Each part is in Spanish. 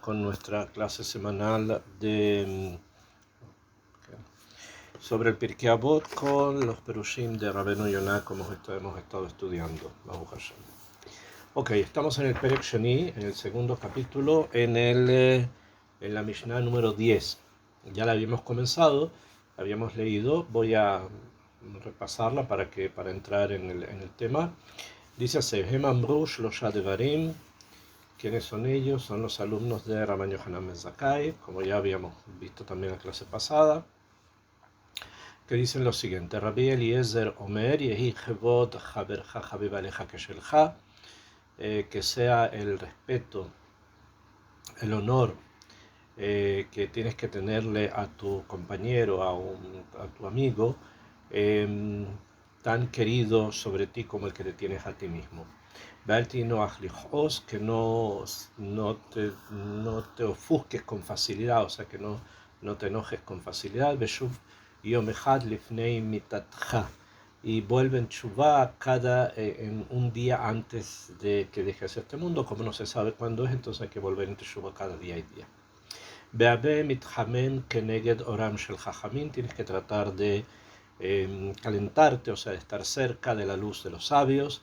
con nuestra clase semanal sobre el Pirkei Avot con los Perushim de Rabbeinu Yonah, como hemos estado estudiando. Baruch Hashem. Ok, estamos en el Perek Sheni, en el segundo capítulo, en la Mishnah número 10. Ya la habíamos comenzado, la habíamos leído, voy a repasarla para entrar en el tema. Dice así: Hem amru shlosha devarim. ¿Quiénes son ellos? Son los alumnos de Rabban Yohanan ben Zakkai, como ya habíamos visto también en la clase pasada, que dicen lo siguiente: Rabbi Eliezer Omer, Yehi Chevod Haberja Habib Aleja Keshelja, que sea el respeto, el honor que tienes que tenerle a tu compañero, a tu amigo, tan querido sobre ti como el que te tienes a ti mismo. Que no te ofusques con facilidad, o sea, que no te enojes con facilidad. Y vuelve en Teshuvah en un día antes de que dejes este mundo. Como no se sabe cuándo es, entonces hay que volver en Teshuvah cada día y día. Tienes que tratar de calentarte, o sea, de estar cerca de la luz de los sabios.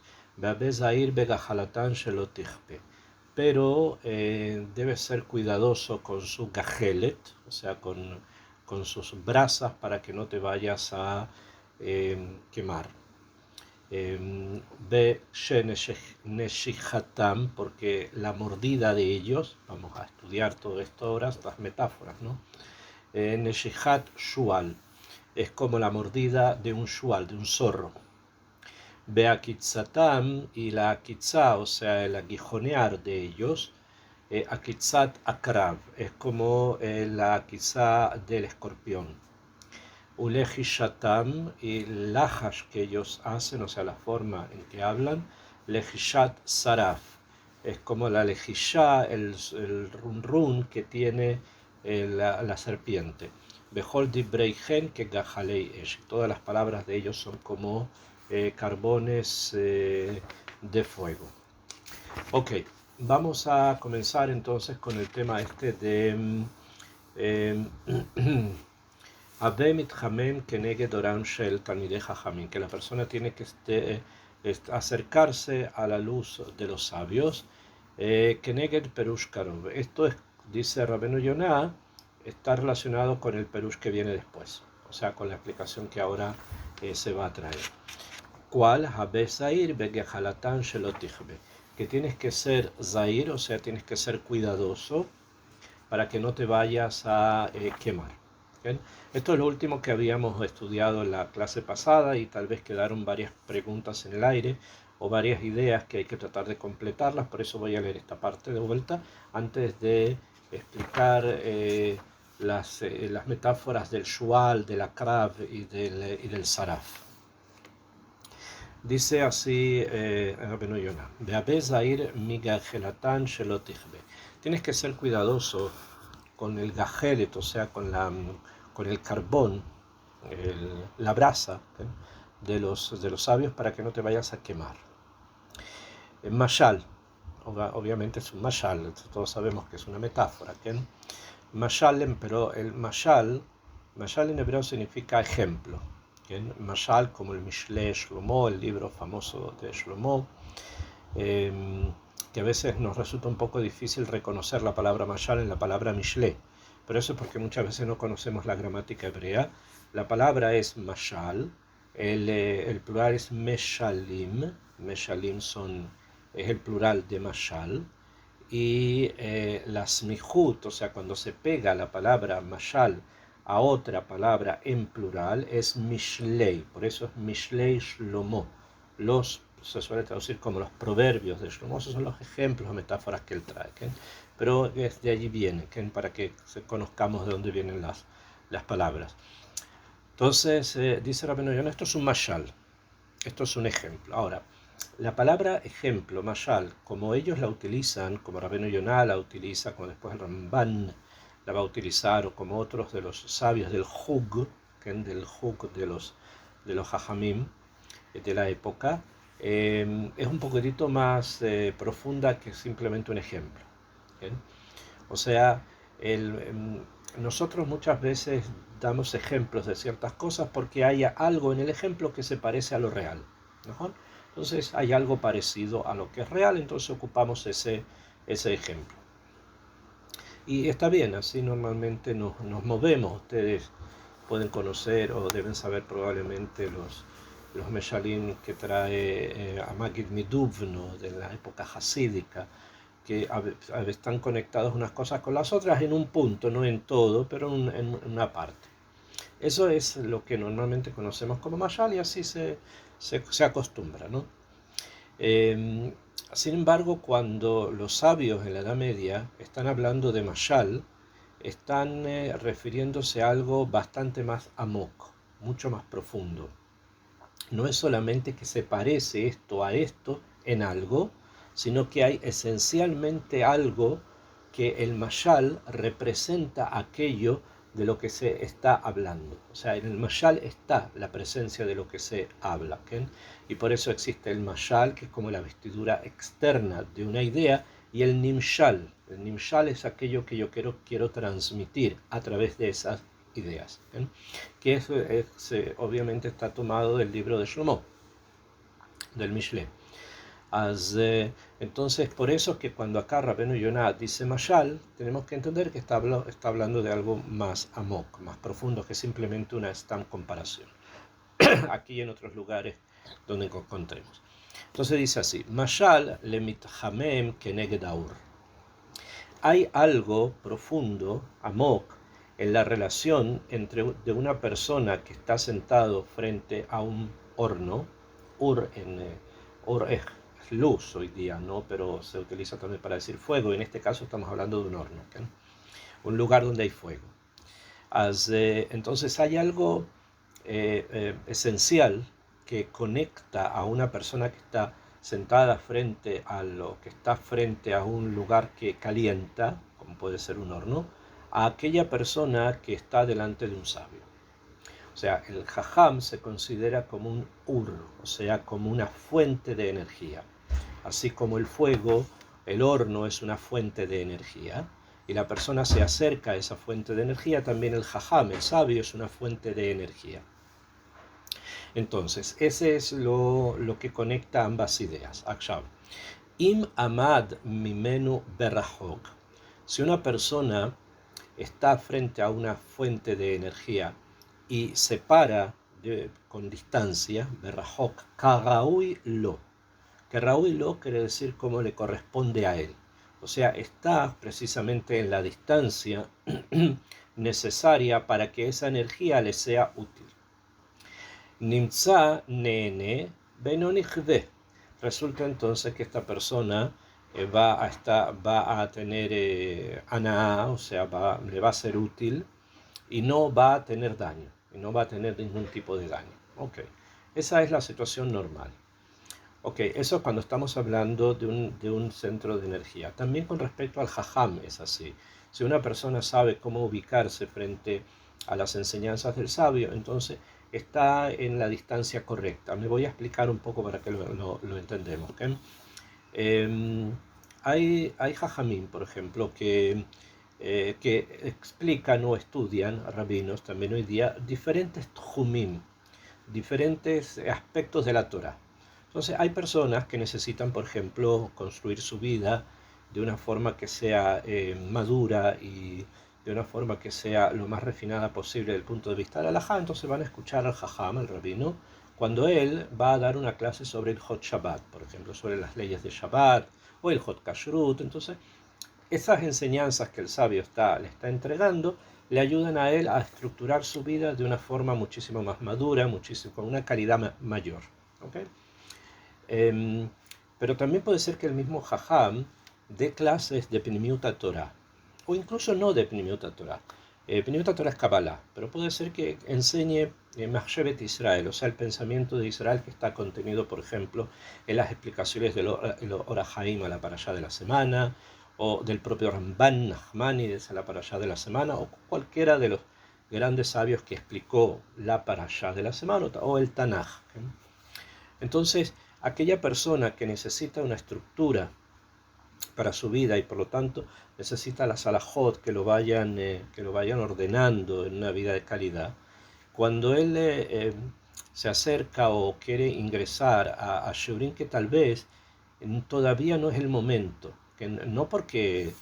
Pero debes ser cuidadoso con su gajelet, o sea, con sus brasas, para que no te vayas a quemar. Porque la mordida de ellos, vamos a estudiar todo esto ahora, estas metáforas, ¿no? Neshihat shual, es como la mordida de un shual, de un zorro. Beakitzatam, y la akitza, o sea, el aguijonear de ellos, akitzat akrav, es como la akitza del escorpión. Ulehishatam, y lahash que ellos hacen, o sea, la forma en que hablan, lehishat saraf, es como la lejishá, el run run que tiene la serpiente. Behol dibreichen que gajalei esh, todas las palabras de ellos son como carbones de fuego. Ok, vamos a comenzar entonces con el tema este de que la persona tiene que acercarse a la luz de los sabios. Keneged Perush Karov. Esto es, dice Rabbeinu Yonah, está relacionado con el Perush que viene después, o sea, con la explicación que ahora se va a traer. ¿Cuál? Que tienes que ser zair, o sea, tienes que ser cuidadoso para que no te vayas a quemar. ¿Bien? Esto es lo último que habíamos estudiado en la clase pasada y tal vez quedaron varias preguntas en el aire o varias ideas que hay que tratar de completarlas, por eso voy a leer esta parte de vuelta antes de explicar las metáforas del shual, del akrav y del saraf. Dice así Rabbeinu Yonah: tienes que ser cuidadoso con el gajelet, o sea, con el carbón, la brasa de los sabios, para que no te vayas a quemar. Mashal, obviamente es un mashal, todos sabemos que es una metáfora. Mashal, pero el mashal en hebreo significa ejemplo. Mashal, como el Mishle Shlomo, el libro famoso de Shlomo, que a veces nos resulta un poco difícil reconocer la palabra mashal en la palabra Mishle, pero eso es porque muchas veces no conocemos la gramática hebrea. La palabra es mashal, el plural es meshalim, meshalim es el plural de mashal, y la smihut, o sea, cuando se pega la palabra mashal a otra palabra en plural, es mishlei, por eso es mishlei shlomo. Se suele traducir como los proverbios de Shlomo, esos son los ejemplos o metáforas que él trae, pero de allí viene, para que conozcamos de dónde vienen las palabras. Entonces, dice Rabbeinu Yonah, esto es un mashal, esto es un ejemplo. Ahora, la palabra ejemplo, mashal, como ellos la utilizan, como Rabbeinu Yonah la utiliza, como después el Ramban la va a utilizar, o como otros de los sabios del Hug, del Hug de los Jajamim de la época, es un poquitito más profunda que simplemente un ejemplo. O sea, nosotros muchas veces damos ejemplos de ciertas cosas porque hay algo en el ejemplo que se parece a lo real, ¿no? Entonces hay algo parecido a lo que es real, entonces ocupamos ese ejemplo. Y está bien, así normalmente nos movemos. Ustedes pueden conocer o deben saber probablemente los Meshalim que trae Amagid Miduvno de la época hasídica, que están conectados unas cosas con las otras en un punto, no en todo, pero en una parte. Eso es lo que normalmente conocemos como Mashal y así se acostumbra, ¿no? Eh, Sin embargo, cuando los sabios en la Edad Media están hablando de Mashal, están refiriéndose a algo bastante más amok, mucho más profundo. No es solamente que se parece esto a esto en algo, sino que hay esencialmente algo que el mashal representa aquello de lo que se está hablando. O sea, en el mashal está la presencia de lo que se habla, ¿okay? Y por eso existe el mashal, que es como la vestidura externa de una idea, y el nimshal. El nimshal es aquello que yo quiero transmitir a través de esas ideas, ¿okay? Que obviamente está tomado del libro de Shlomo, del Mishle. Entonces, por eso es que cuando acá Rabbeinu Yonah dice Mashal, tenemos que entender que está hablando de algo más amok, más profundo que simplemente una stam comparación. Aquí y en otros lugares donde encontremos. Entonces dice así, Mashal le mithamem keneged aur. Hay algo profundo, amok, en la relación de una persona que está sentado frente a un horno. Ur es luz hoy día, ¿no? Pero se utiliza también para decir fuego. En este caso estamos hablando de un horno, ¿okay? Un lugar donde hay fuego. Entonces hay algo esencial que conecta a una persona que está sentada frente a lo que está frente a un lugar que calienta, como puede ser un horno, a aquella persona que está delante de un sabio. O sea, el jajam se considera como un ur, o sea, como una fuente de energía. Así como el fuego, el horno es una fuente de energía, y la persona se acerca a esa fuente de energía, también el jajam, el sabio, es una fuente de energía. Entonces, ese es lo que conecta ambas ideas. Akshav. Im amad mimenu berrahok. Si una persona está frente a una fuente de energía y se para con distancia, berrahok, karaui lo. Karaui lo quiere decir como le corresponde a él. O sea, está precisamente en la distancia necesaria para que esa energía le sea útil. Nimtza nene benonichve. Resulta entonces que esta persona va a tener ana, o sea, le va a ser útil y no va a tener daño, y no va a tener ningún tipo de daño. Ok, esa es la situación normal. Ok, eso es cuando estamos hablando de un centro de energía. También con respecto al jajam es así. Si una persona sabe cómo ubicarse frente a las enseñanzas del sabio, entonces está en la distancia correcta. Me voy a explicar un poco para que lo entendemos. ¿Okay? Hay jajamim, por ejemplo, que explican o estudian, rabinos también hoy día, diferentes tjumim, diferentes aspectos de la Torah. Entonces hay personas que necesitan, por ejemplo, construir su vida de una forma que sea madura y de una forma que sea lo más refinada posible desde el punto de vista de la halajá. Entonces van a escuchar al jajam, al rabino, cuando él va a dar una clase sobre el Hot Shabbat, por ejemplo, sobre las leyes de Shabbat o el Hot Kashrut. Entonces esas enseñanzas que el sabio le está entregando le ayudan a él a estructurar su vida de una forma muchísimo más madura, con una calidad mayor. ¿Okay? Pero también puede ser que el mismo Jajam dé clases de Pnimiut Torah, o incluso no de Pnimiut Torah. Pnimiut Torah es Kabbalah, pero puede ser que enseñe Mahshevet Israel, o sea, el pensamiento de Israel que está contenido, por ejemplo, en las explicaciones del Orahaim a la parashá de la semana, o del propio Ramban Nachmani de la parashá de la semana, o cualquiera de los grandes sabios que explicó la parashá de la semana, o el Tanaj. Entonces, aquella persona que necesita una estructura para su vida, y por lo tanto necesita las alajot que lo vayan ordenando en una vida de calidad. Cuando él se acerca o quiere ingresar a Shurin, que tal vez todavía no es el momento, que no porque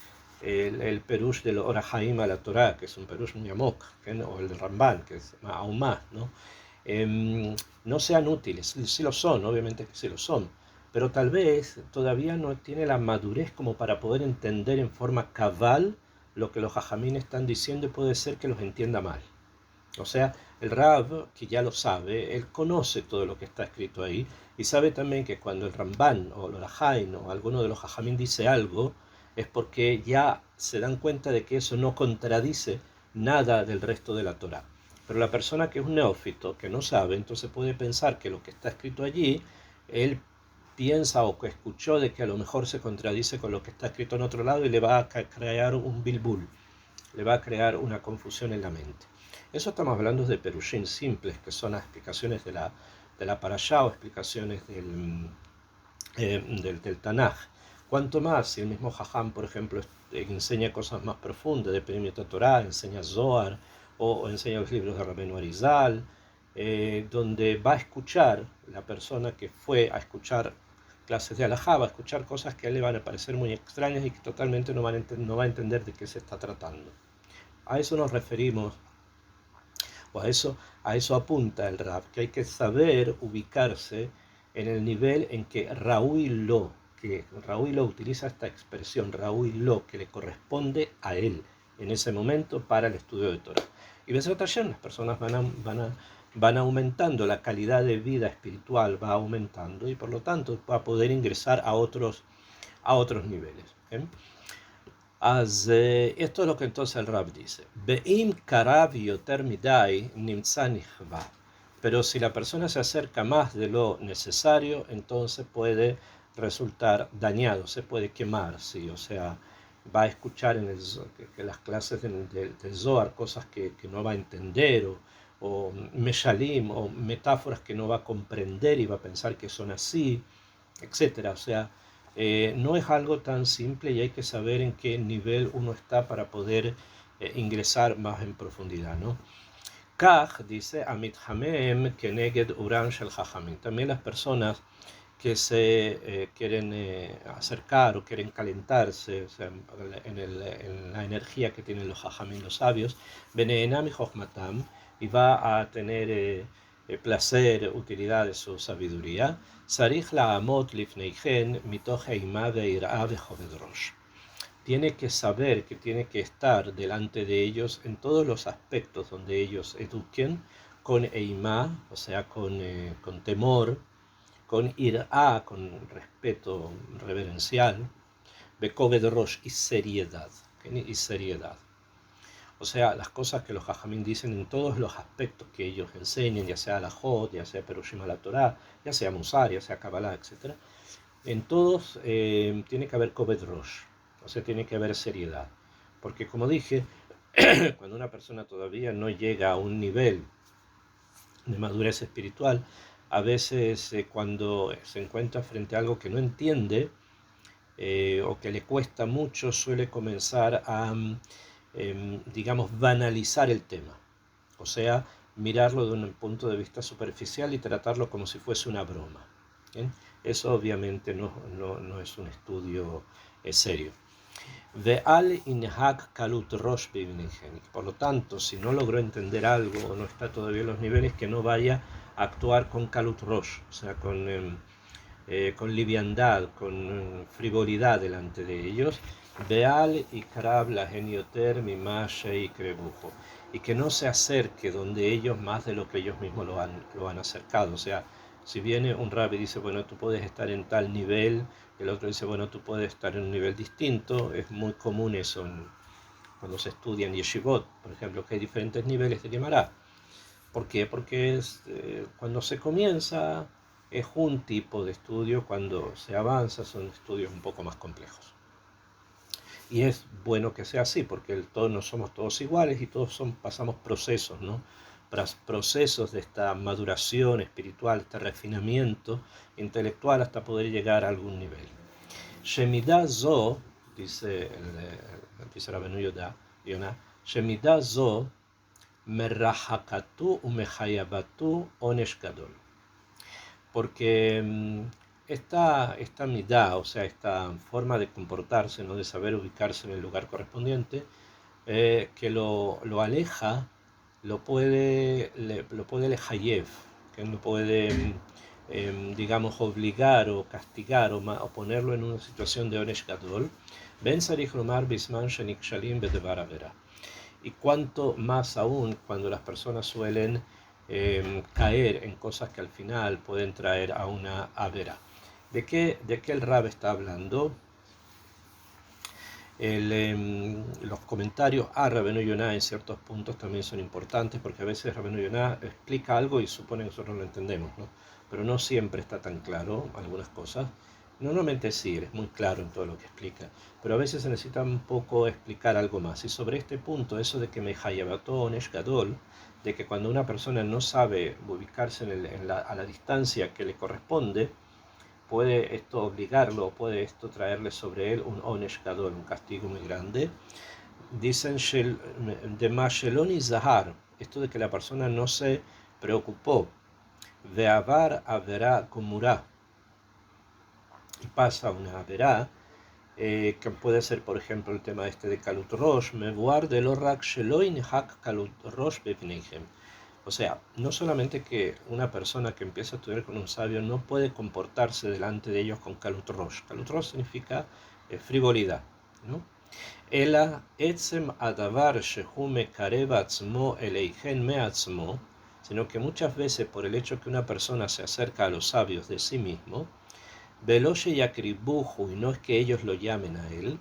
el Perush del Orahaim a la Torah, que es un Perush muy amok, o el Ramban, que es aún más, ¿no? No sean útiles, sí lo son, obviamente que sí lo son, pero tal vez todavía no tiene la madurez como para poder entender en forma cabal lo que los jajamín están diciendo, y puede ser que los entienda mal. O sea, el Rab, que ya lo sabe, él conoce todo lo que está escrito ahí, y sabe también que cuando el Ramban o el Orahain o alguno de los Jajamín dice algo, es porque ya se dan cuenta de que eso no contradice nada del resto de la Torá. Pero la persona que es un neófito, que no sabe, entonces puede pensar que lo que está escrito allí, él piensa o que escuchó de que a lo mejor se contradice con lo que está escrito en otro lado, y le va a crear un bilbul, le va a crear una confusión en la mente. Eso estamos hablando de perushim simples, que son las explicaciones de la parashá o explicaciones del Tanaj. Cuanto más, si el mismo Jajam, por ejemplo, enseña cosas más profundas de Perimieta Torah, enseña Zohar o enseña los libros de Rabbeinu Arizal, donde va a escuchar la persona que fue a escuchar clases de alajá, va a escuchar cosas que a él le van a parecer muy extrañas y que totalmente no va a entender de qué se está tratando. A eso nos referimos, o a eso apunta el Rab, que hay que saber ubicarse en el nivel en que Raúl lo utiliza esta expresión, Raúl lo, que le corresponde a él en ese momento para el estudio de Torah. Y Bezrat Hashem, las personas van aumentando, la calidad de vida espiritual va aumentando, y por lo tanto va a poder ingresar a otros niveles. ¿Eh? Esto es lo que entonces el Rab dice. Be'im karav yoter midai nimtza nichva. Pero si la persona se acerca más de lo necesario, entonces puede resultar dañado, se puede quemar, ¿sí? O sea, va a escuchar que las clases del Zohar cosas que no va a entender, o meshalim, o metáforas que no va a comprender y va a pensar que son así, etcétera. O sea, no es algo tan simple, y hay que saber en qué nivel uno está para poder ingresar más en profundidad, ¿no? Kaj dice, Amit Hamem Keneged Uran Shel Jajamim. También las personas que se quieren acercar o quieren calentarse, o sea, en la energía que tienen los Jajamim, los sabios, Beneenam y Jochmatam, y va a tener placer, utilidad de su sabiduría. Sarich la amot lifneichen mitoch eima veirá vejoved rosh. Tiene que saber que tiene que estar delante de ellos en todos los aspectos donde ellos eduquen, con eimá, o sea, con temor, con irá, con respeto reverencial, vejoved rosh, y seriedad, y seriedad. O sea, las cosas que los Jajamín dicen en todos los aspectos que ellos enseñan, ya sea la Jod, ya sea Perushim la Torah, ya sea Musar, ya sea Kabbalah, etc. En todos tiene que haber Koved Rosh, o sea, tiene que haber seriedad. Porque como dije, cuando una persona todavía no llega a un nivel de madurez espiritual, a veces cuando se encuentra frente a algo que no entiende, o que le cuesta mucho, suele comenzar a digamos, banalizar el tema. O sea, mirarlo de un punto de vista superficial y tratarlo como si fuese una broma. ¿Bien? Eso obviamente no es un estudio serio. Ve'al inhak kalut rosh bivnichen. Por lo tanto, si no logró entender algo o no está todavía en los niveles, que no vaya a actuar con kalut rosh, o sea, con liviandad, con frivolidad delante de ellos. Beal y Krab la genioter mi y crebujo. Y que no se acerque donde ellos más de lo que ellos mismos lo han acercado. O sea, si viene un rabbi y dice, bueno, tú puedes estar en tal nivel, el otro dice, bueno, tú puedes estar en un nivel distinto. Es muy común eso cuando se estudia en yeshivot, por ejemplo, que hay diferentes niveles de Gemara. ¿Por qué? Porque cuando se comienza es un tipo de estudio, cuando se avanza son estudios un poco más complejos. Y es bueno que sea así, porque todos no somos todos iguales, y todos pasamos procesos, ¿no? Procesos de esta maduración espiritual, este refinamiento intelectual, hasta poder llegar a algún nivel. Shemidah zo, dice Rabenu Yonah, Shemidah zo merrahakatu umehayabatu onesh gadol. Porque esta midá, o sea, esta forma de comportarse, ¿no? De saber ubicarse en el lugar correspondiente, que lo aleja, lo puede lejayev, que lo puede, digamos, obligar o castigar o ponerlo en una situación de onesh gadol. Ben sarich lomar bisman shenikshalim bedevar avera. Y cuanto más aún cuando las personas suelen caer en cosas que al final pueden traer a una avera. ¿De qué el Rab está hablando? Los comentarios a Rabenu Yonah en ciertos puntos también son importantes, porque a veces Rabenu Yonah explica algo y supone que nosotros lo entendemos, ¿no? Pero no siempre está tan claro algunas cosas. Normalmente sí, es muy claro en todo lo que explica, pero a veces se necesita un poco explicar algo más. Y sobre este punto, eso de que Mehayabatón es Gadol, de que cuando una persona no sabe ubicarse a la distancia que le corresponde, puede esto obligarlo, puede esto traerle sobre él un onesh gadol, un castigo muy grande. Dicen de Mashelon y Zahar, esto de que la persona no se preocupó, de avar averá kumurá, y pasa una averá, que puede ser, por ejemplo, el tema este de Kalut Rosh, Mevuar de Lorak Sheloin Hak Kalut Rosh Bepneihem. O sea, no solamente que una persona que empieza a estudiar con un sabio no puede comportarse delante de ellos con Kalut Rosh. Kalut Rosh significa frivolidad, ¿no? Ela etzem adavar shehu mekarev atzmo eleichen meatzmo, sino que muchas veces por el hecho que una persona se acerca a los sabios de sí mismo, Veloshe yakribuhu, y no es que ellos lo llamen a él,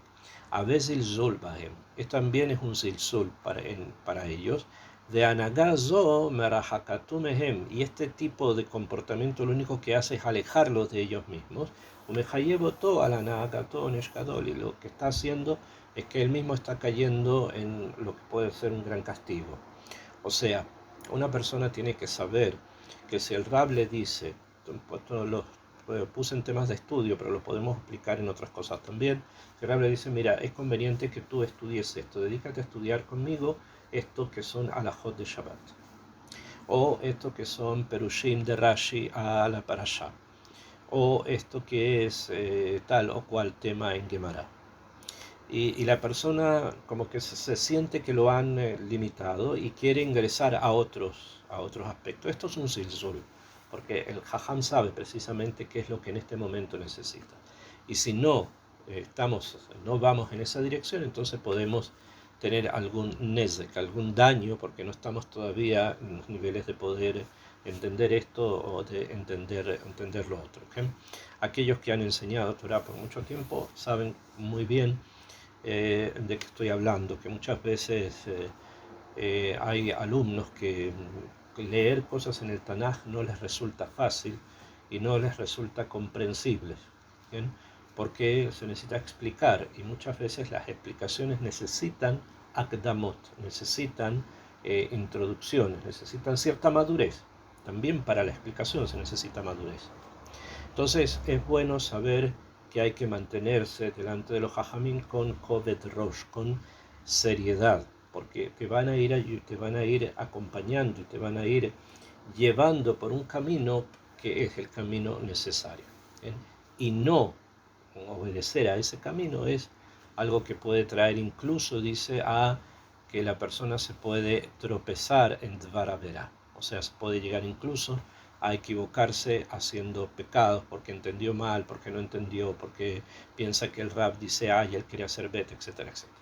a veces zulbahem, esto también es un zilzul para ellos, de anagazo merahakatumehem, y este tipo de comportamiento lo único que hace es alejarlos de ellos mismos, umehayevoto al anagato neshkadol, y lo que está haciendo es que él mismo está cayendo en lo que puede ser un gran castigo. O sea, una persona tiene que saber que si el Rab le dice, todos los puse en temas de estudio, pero lo podemos aplicar en otras cosas también. Que el Rab le dice, mira, es conveniente que tú estudies esto, dedícate a estudiar conmigo esto que son alajot de Shabbat, o esto que son perushim de Rashi a la parashá, o esto que es tal o cual tema en Gemara. Y la persona como que se siente que lo han limitado y quiere ingresar a otros aspectos. Esto es un zilzul, porque el jajam sabe precisamente qué es lo que en este momento necesita. Y si no no vamos en esa dirección, entonces podemos tener algún nezek, algún daño, porque no estamos todavía en los niveles de poder entender esto o de entender lo otro. ¿Okay? Aquellos que han enseñado Torah por mucho tiempo saben muy bien de qué estoy hablando, que muchas veces hay alumnos que leer cosas en el Tanaj no les resulta fácil y no les resulta comprensible, ¿bien? Porque se necesita explicar y muchas veces las explicaciones necesitan akdamot, necesitan introducciones, necesitan cierta madurez. También para la explicación se necesita madurez. Entonces es bueno saber que hay que mantenerse delante de los jajamín con koved rosh, con seriedad, porque te van a ir acompañando y te van a ir llevando por un camino que es el camino necesario. ¿Bien? Y no obedecer a ese camino es algo que puede traer incluso, dice, a que la persona se puede tropezar en Dvar Averá. O sea, se puede llegar incluso a equivocarse haciendo pecados porque entendió mal, porque no entendió, porque piensa que el Rab dice A y él quiere hacer Bet, etcétera, etcétera.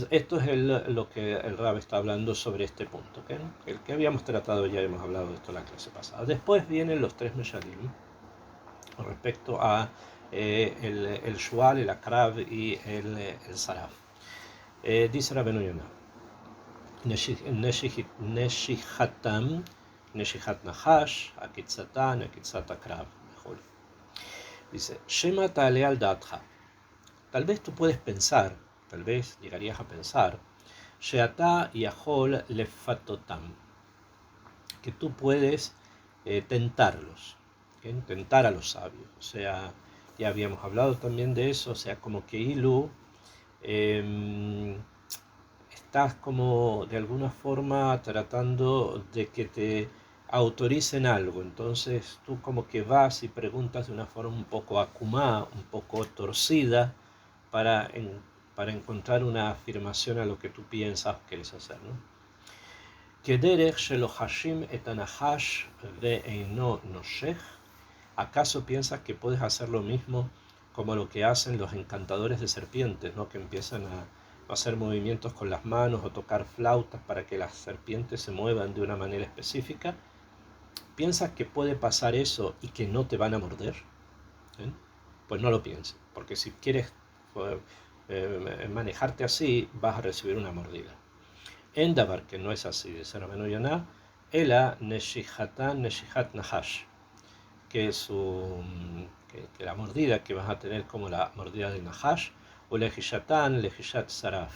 Esto es lo que el Rab está hablando sobre este punto, ¿okay? El que habíamos tratado, ya hemos hablado de esto en la clase pasada. Después vienen los tres Meshalim respecto a el Shual, el Akrav y el Saraf. Dice Rabenu Yonah, Neshihatam, Neshihat Nahash, Akitzatan, Akitzat Akrav, mejor. Dice, Shema Ta'ale al Datha. Tal vez tú puedes pensar, tal vez llegarías a pensar, Sheata Yahol Lefatotam, que tú puedes tentarlos, ¿okay? Tentar a los sabios, o sea, Ya habíamos hablado también de eso, o sea, como que Ilu estás como de alguna forma tratando de que te autoricen algo, entonces tú como que vas y preguntas de una forma un poco acumá, un poco torcida, para, para encontrar una afirmación a lo que tú piensas o quieres hacer, ¿no? ¿Acaso piensas que puedes hacer lo mismo como lo que hacen los encantadores de serpientes, ¿no? Que empiezan a hacer movimientos con las manos o tocar flautas para que las serpientes se muevan de una manera específica? ¿Piensas que puede pasar eso y que no te van a morder? ¿Eh? Pues no lo pienses, porque si quieres manejarte así, vas a recibir una mordida. Endabar, que no es así, dice Rabbeinu Yonah, Ela Neshihatan Neshihat Nahash, que es que la mordida que vas a tener como la mordida del Nahash, o Lejishatan Lehishat Saraf.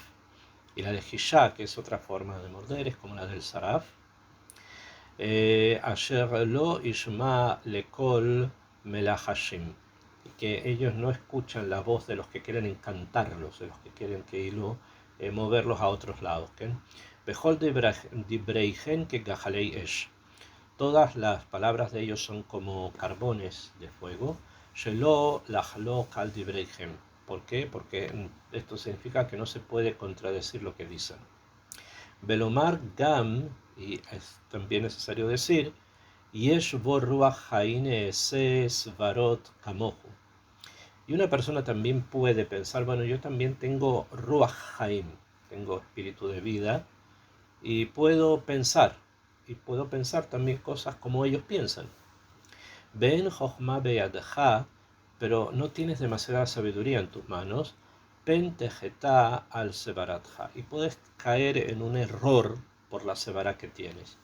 Y la Lejishá, que es otra forma de morder, es como la del Saraf. Asher lo ishma lekol melahashim, que ellos no escuchan la voz de los que quieren encantarlos, de los que quieren que moverlos a otros lados. Bechol dibreichen que gajalei esh. Todas las palabras de ellos son como carbones de fuego. Shelo lachlo kal dibreichen. ¿Por qué? Porque esto significa que no se puede contradecir lo que dicen. Belomar gam, y es también necesario decir, yesh bo ruach haine se svarot kamohu. Y una persona también puede pensar, bueno, yo también tengo ruach haim, tengo espíritu de vida, y puedo pensar también cosas como ellos piensan. Ben chochma beyadcha, pero no tienes demasiada sabiduría en tus manos. Pen tejeta al sebaratja, y puedes caer en un error por la sebara que tienes.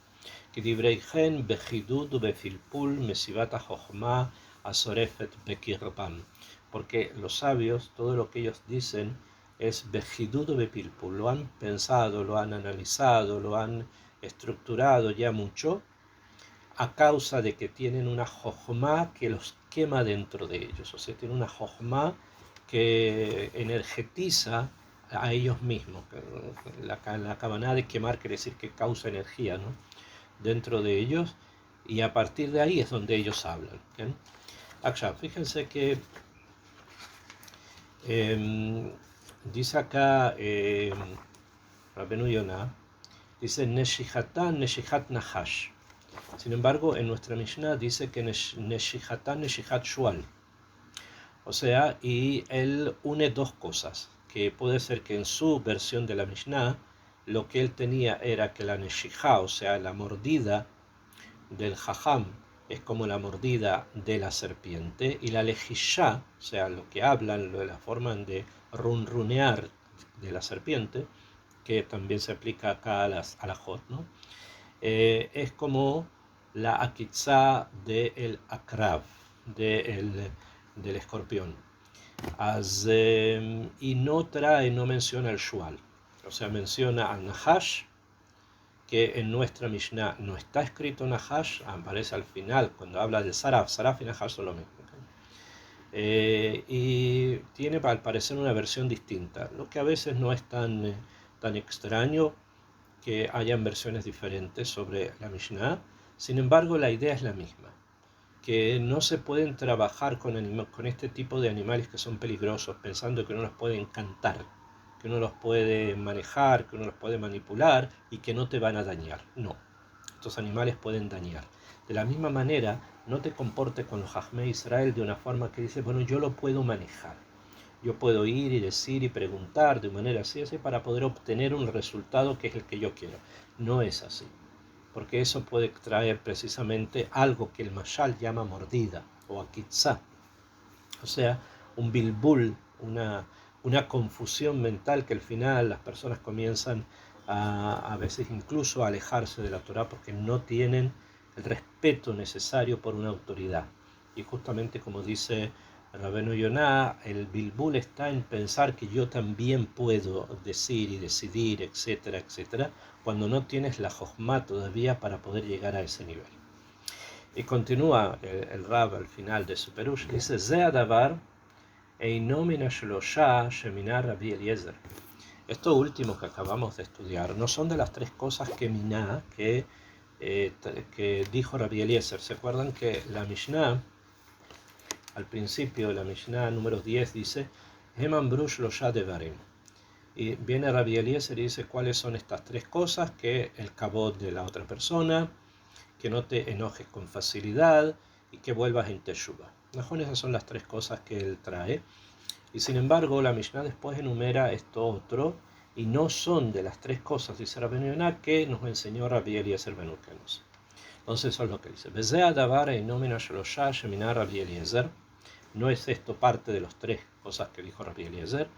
Kidibreichen bejidud befilpul mesivata chochma asorefet bekirbam, porque los sabios, todo lo que ellos dicen es bejidud befilpul, lo han pensado, lo han analizado, lo han estructurado ya mucho, a causa de que tienen una jochma que los quema dentro de ellos, o sea, tienen una jochma que energetiza a ellos mismos. La cabana de quemar quiere decir que causa energía, ¿no?, dentro de ellos, y a partir de ahí es donde ellos hablan. ¿Okay? Acá, fíjense que dice acá Rabbeinu Yonah, dice Neshihatan Neshihat Nahash. Sin embargo, en nuestra Mishnah dice que Neshihatan Neshihat Shual. O sea, y él une dos cosas, que puede ser que en su versión de la Mishnah lo que él tenía era que la Neshihá, o sea, la mordida del jajam, es como la mordida de la serpiente, y la lejishá, o sea, lo que hablan, la forma de runrunear de la serpiente, que también se aplica acá a las alajot, ¿no? Es como la akitzá del akrav, del escorpión. Y no menciona el shual, o sea, menciona al nahash, que en nuestra Mishnah no está escrito Nahash, aparece al final cuando habla del Saraf. Saraf y Nahash son lo mismo. Y tiene al parecer una versión distinta, lo que a veces no es tan extraño que hayan versiones diferentes sobre la Mishnah. Sin embargo, la idea es la misma, que no se pueden trabajar con este tipo de animales que son peligrosos, pensando que no los pueden cantar, que uno los puede manejar, que uno los puede manipular y que no te van a dañar. No, estos animales pueden dañar. De la misma manera, no te comportes con los Jajmé Israel de una forma que dices, bueno, yo lo puedo manejar. Yo puedo ir y decir y preguntar de manera así para poder obtener un resultado que es el que yo quiero. No es así, porque eso puede traer precisamente algo que el Mashal llama mordida o akitzá, o sea, un bilbul, una confusión mental que al final las personas comienzan a veces incluso a alejarse de la Torah porque no tienen el respeto necesario por una autoridad. Y justamente como dice Rabbeinu Yonah, el bilbul está en pensar que yo también puedo decir y decidir, etcétera, etcétera, cuando no tienes la jochma todavía para poder llegar a ese nivel. Y continúa el Rab al final de su Perush, dice, Ze adavar eino min hashlosha sheminar Rabbi Eliezer. Esto último que acabamos de estudiar no son de las tres cosas que miná, que dijo Rabbi Eliezer. ¿Se acuerdan que la Mishnah, al principio de la Mishnah número 10, dice, Heman brush losha devarim? Y viene Rabbi Eliezer y dice cuáles son estas tres cosas: que el kabod de la otra persona, que no te enojes con facilidad y que vuelvas en teshuva. Esas son las tres cosas que él trae. Y sin embargo, la Mishnah después enumera esto otro, y no son de las tres cosas, dice Rabbi Yoná, que nos enseñó Rabbi Eliezer ben Urkenos. Entonces eso es lo que dice. No es esto parte de las tres cosas que dijo Rabbi Eliezer.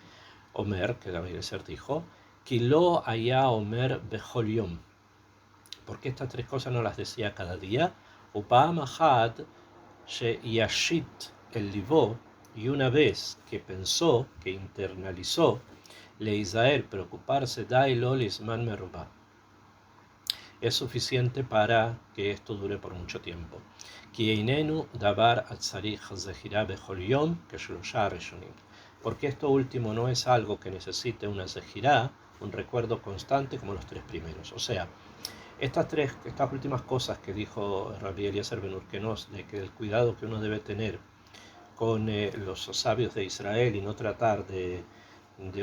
Omer, que Rabbi Eliezer dijo, Kilo haya Omer bechol yom. ¿Por qué estas tres cosas no las decía cada día? Upa'am ahad sheyashit el libo, y una vez que pensó, que internalizó, Leizael, preocuparse, dailo lisman merubá, es suficiente para que esto dure por mucho tiempo. Porque esto último no es algo que necesite una zehirá, un recuerdo constante como los tres primeros. O sea, estas últimas cosas que dijo Rabbi Eliezer ben Urkenos, de que el cuidado que uno debe tener con los sabios de Israel y no tratar de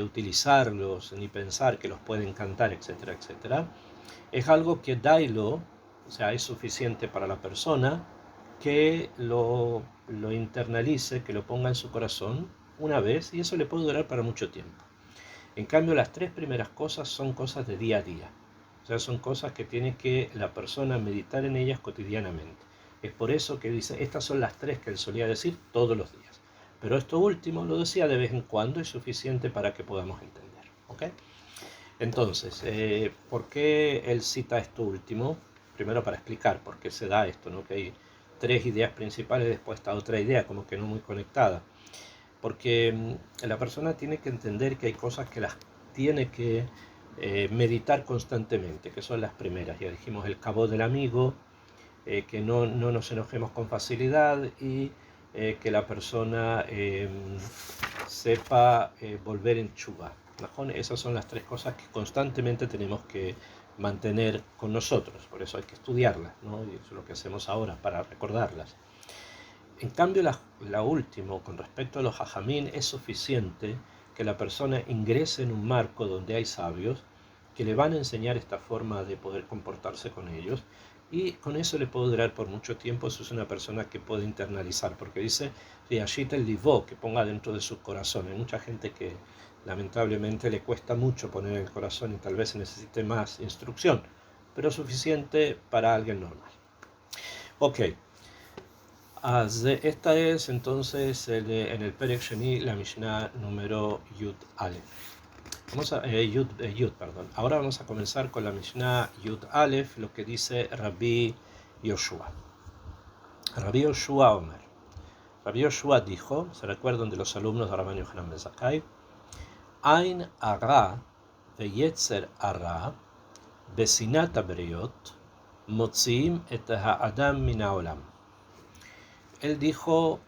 utilizarlos ni pensar que los pueden cantar, etcétera, etcétera, es algo que dailo, o sea, es suficiente para la persona que lo internalice, que lo ponga en su corazón una vez, y eso le puede durar para mucho tiempo. En cambio, las tres primeras cosas son cosas de día a día, o sea, son cosas que tiene que la persona meditar en ellas cotidianamente. Es por eso que dice, estas son las tres que él solía decir todos los días, pero esto último lo decía de vez en cuando, es suficiente para que podamos entender. ¿Okay? Entonces, ¿por qué él cita esto último? Primero para explicar por qué se da esto, ¿no? Que hay tres ideas principales, después está otra idea como que no muy conectada. Porque la persona tiene que entender que hay cosas que las tiene que meditar constantemente, que son las primeras. Ya dijimos el cabo del amigo, que no nos enojemos con facilidad, y que la persona sepa volver en chuva. Esas son las tres cosas que constantemente tenemos que mantener con nosotros, por eso hay que estudiarlas, ¿no? Y eso es lo que hacemos ahora, para recordarlas. En cambio, la última, con respecto a los hajamín, es suficiente que la persona ingrese en un marco donde hay sabios que le van a enseñar esta forma de poder comportarse con ellos, y con eso le puede durar por mucho tiempo. Eso es una persona que puede internalizar, porque dice Yashit el Livó, que ponga dentro de su corazón. Hay mucha gente que lamentablemente le cuesta mucho poner en el corazón y tal vez necesite más instrucción, pero suficiente para alguien normal. Ok, esta es entonces en el Perek Sheni la Mishnah número Yud Aleph. Ahora vamos a comenzar con la Mishnah Yud Aleph, lo que dice Rabbi Yoshua. Rabbi Yoshua Omer. Rabbi Yoshua dijo, se recuerdan de los alumnos de Rabban Yochanan ben Zakkai, Ain ara veyetzer ara besinat habreyot motziim et ha'adam min ha'olam. Él dijo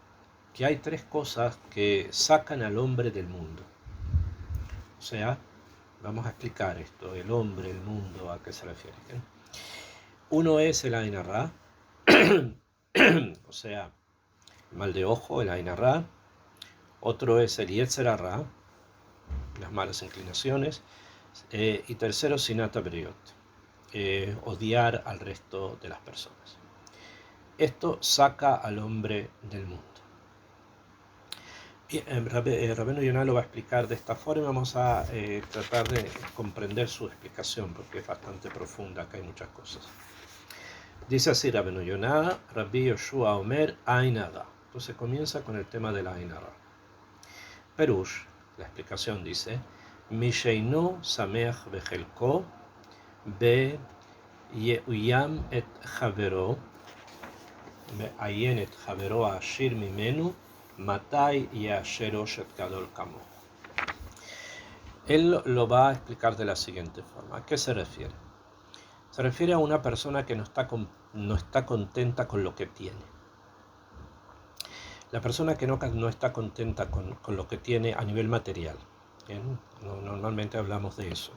que hay tres cosas que sacan al hombre del mundo. O sea, vamos a explicar esto, el hombre, el mundo, ¿a qué se refiere? Uno es el Ain Hara, o sea, el mal de ojo, el Ain Hara. Otro es el Yetzer Hara, las malas inclinaciones. Y tercero, Sinat Habreyot, odiar al resto de las personas. Esto saca al hombre del mundo. Rabbeinu Yonah lo va a explicar de esta forma. Vamos a tratar de comprender su explicación, porque es bastante profunda, acá hay muchas cosas. Dice así Rabbeinu Yonah, Rabbi Yoshua Omer, Ain Hara. Entonces comienza con el tema del Ain Hara. Perush, la explicación dice, Misheinu sameach bechelko be yeuyam et javero me'ayen et javero ashir mimenu Matai y Asheroshet Gadol Kamo. Él lo va a explicar de la siguiente forma. ¿A qué se refiere? Se refiere a una persona que no está contenta con lo que tiene. La persona que no está contenta con lo que tiene a nivel material. ¿Bien? Normalmente hablamos de eso.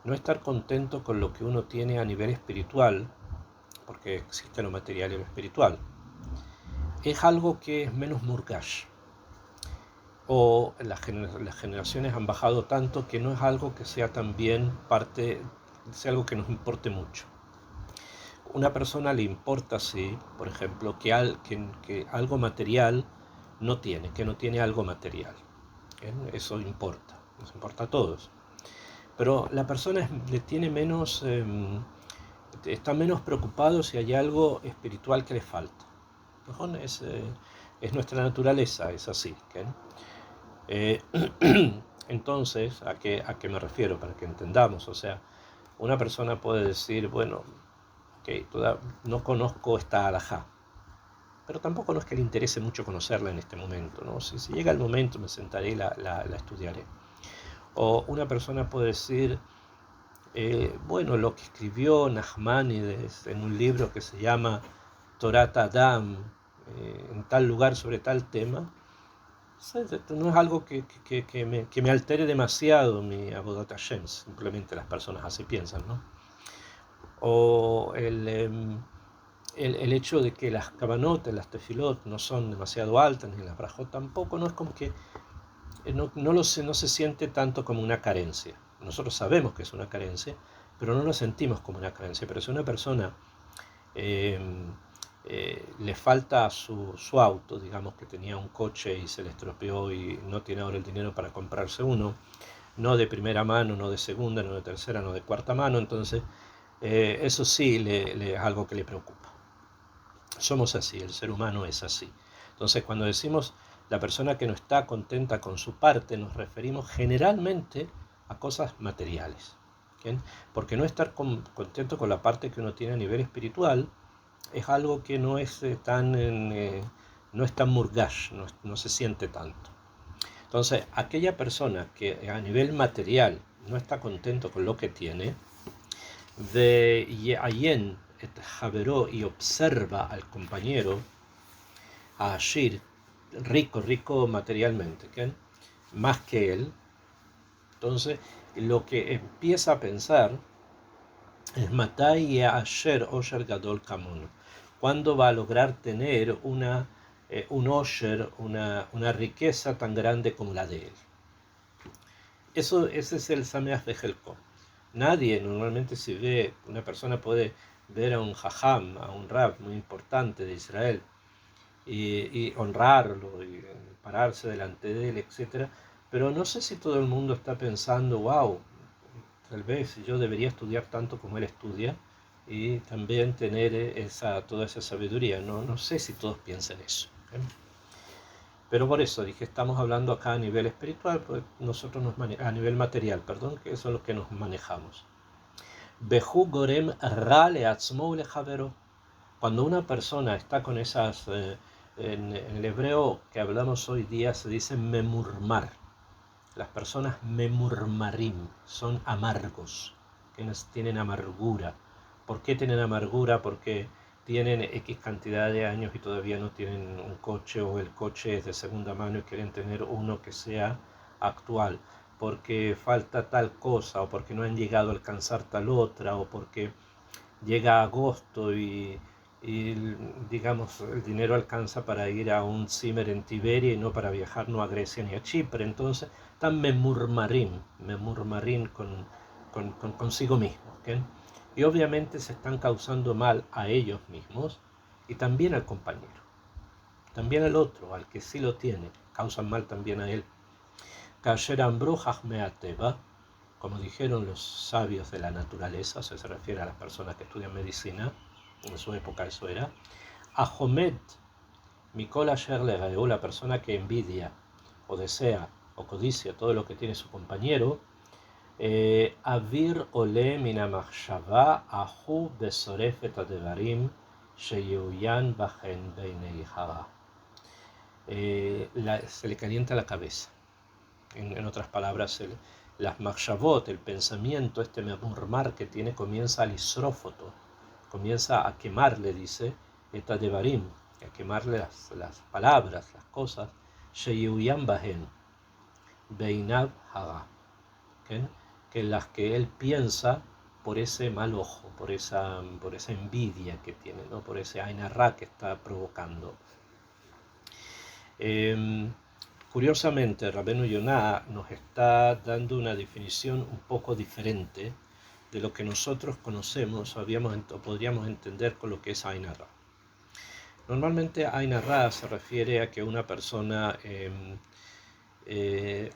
No estar contento con lo que uno tiene a nivel espiritual, porque existe lo material y lo espiritual, es algo que es menos murgash. O las generaciones han bajado tanto que no es algo que sea también sea algo que nos importe mucho. Una persona le importa, sí, por ejemplo, que algo material que no tiene algo material. ¿Bien? Eso importa, nos importa a todos. Pero la persona está menos preocupado si hay algo espiritual que le falta. Es nuestra naturaleza, es así. Eh, entonces, ¿a qué me refiero? Para que entendamos, o sea, una persona puede decir, bueno, okay, no conozco esta halajá, pero tampoco no es que le interese mucho conocerla en este momento, ¿no? Si llega el momento me sentaré y la estudiaré. O una persona puede decir, bueno, lo que escribió Nachmanides en un libro que se llama Torat Adam, en tal lugar sobre tal tema, no es algo que me altere demasiado mi Avodat Hashem, simplemente las personas así piensan, ¿no? O el hecho de que las kavanot, las tefilot, no son demasiado altas, ni las brajot tampoco, no es como que no se siente tanto como una carencia. Nosotros sabemos que es una carencia, pero no lo sentimos como una carencia. Pero si una persona eh, le falta su auto, digamos que tenía un coche y se le estropeó y no tiene ahora el dinero para comprarse uno, no de primera mano, no de segunda, no de tercera, no de cuarta mano, entonces eso sí es algo que le preocupa. Somos así, el ser humano es así. Entonces cuando decimos la persona que no está contenta con su parte, nos referimos generalmente a cosas materiales. ¿Bien? Porque no estar contento con la parte que uno tiene a nivel espiritual es algo que no es no es tan murgash, no se siente tanto. Entonces, aquella persona que a nivel material no está contento con lo que tiene, de Ye'ayen et Javeró y observa al compañero, a Ashir, rico materialmente, ¿okay? Más que él, entonces lo que empieza a pensar es Matai Asher Osher Gadol Kamono. ¿Cuándo va a lograr tener un Osher, una riqueza tan grande como la de él? Ese es el Sameach de Helko. Nadie, normalmente si ve, una persona puede ver a un Jajam, a un Rab muy importante de Israel, y honrarlo, y pararse delante de él, etc. Pero no sé si todo el mundo está pensando, wow, tal vez yo debería estudiar tanto como él estudia, y también tener toda esa sabiduría. No sé si todos piensan eso. Pero por eso dije, estamos hablando acá a nivel espiritual, pues nosotros a nivel material, perdón, que eso es lo que nos manejamos. Behu gorem ra leatzmo lejavero. Cuando una persona está con esas, en el hebreo que hablamos hoy día se dice memurmar. Las personas memurmarim son amargos, quienes tienen amargura. ¿Por qué tienen amargura? Porque tienen X cantidad de años y todavía no tienen un coche, o el coche es de segunda mano y quieren tener uno que sea actual, porque falta tal cosa, o porque no han llegado a alcanzar tal otra, o porque llega agosto y digamos el dinero alcanza para ir a un Zimmer en Tiberia y no para viajar no a Grecia ni a Chipre. Entonces están memurmarín consigo mismos, ¿okay? Y obviamente se están causando mal a ellos mismos y también al compañero, también al otro, al que sí lo tiene, causan mal también a él. Como dijeron los sabios de la naturaleza, o sea, se refiere a las personas que estudian medicina, en su época eso era, Ahomed Mikola Sherler, o la persona que envidia o desea o codicia todo lo que tiene su compañero, Avir ole mina machshava ahu besorefet adevarim sheyuyan bachen beinei hara. Se le calienta la cabeza. En otras palabras, las makshavot, el pensamiento, este murmar que tiene, comienza al isrófoto, comienza a quemarle, dice, eta devarim, a quemarle las palabras, las cosas, sheyuyam bahen, beinav haga, que las que él piensa por ese mal ojo, por esa envidia que tiene, ¿no? Por ese ain hara que está provocando. Curiosamente, Rabbeinu Yonah nos está dando una definición un poco diferente de lo que nosotros conocemos o podríamos entender con lo que es ain hara. Normalmente ain hara se refiere a que una persona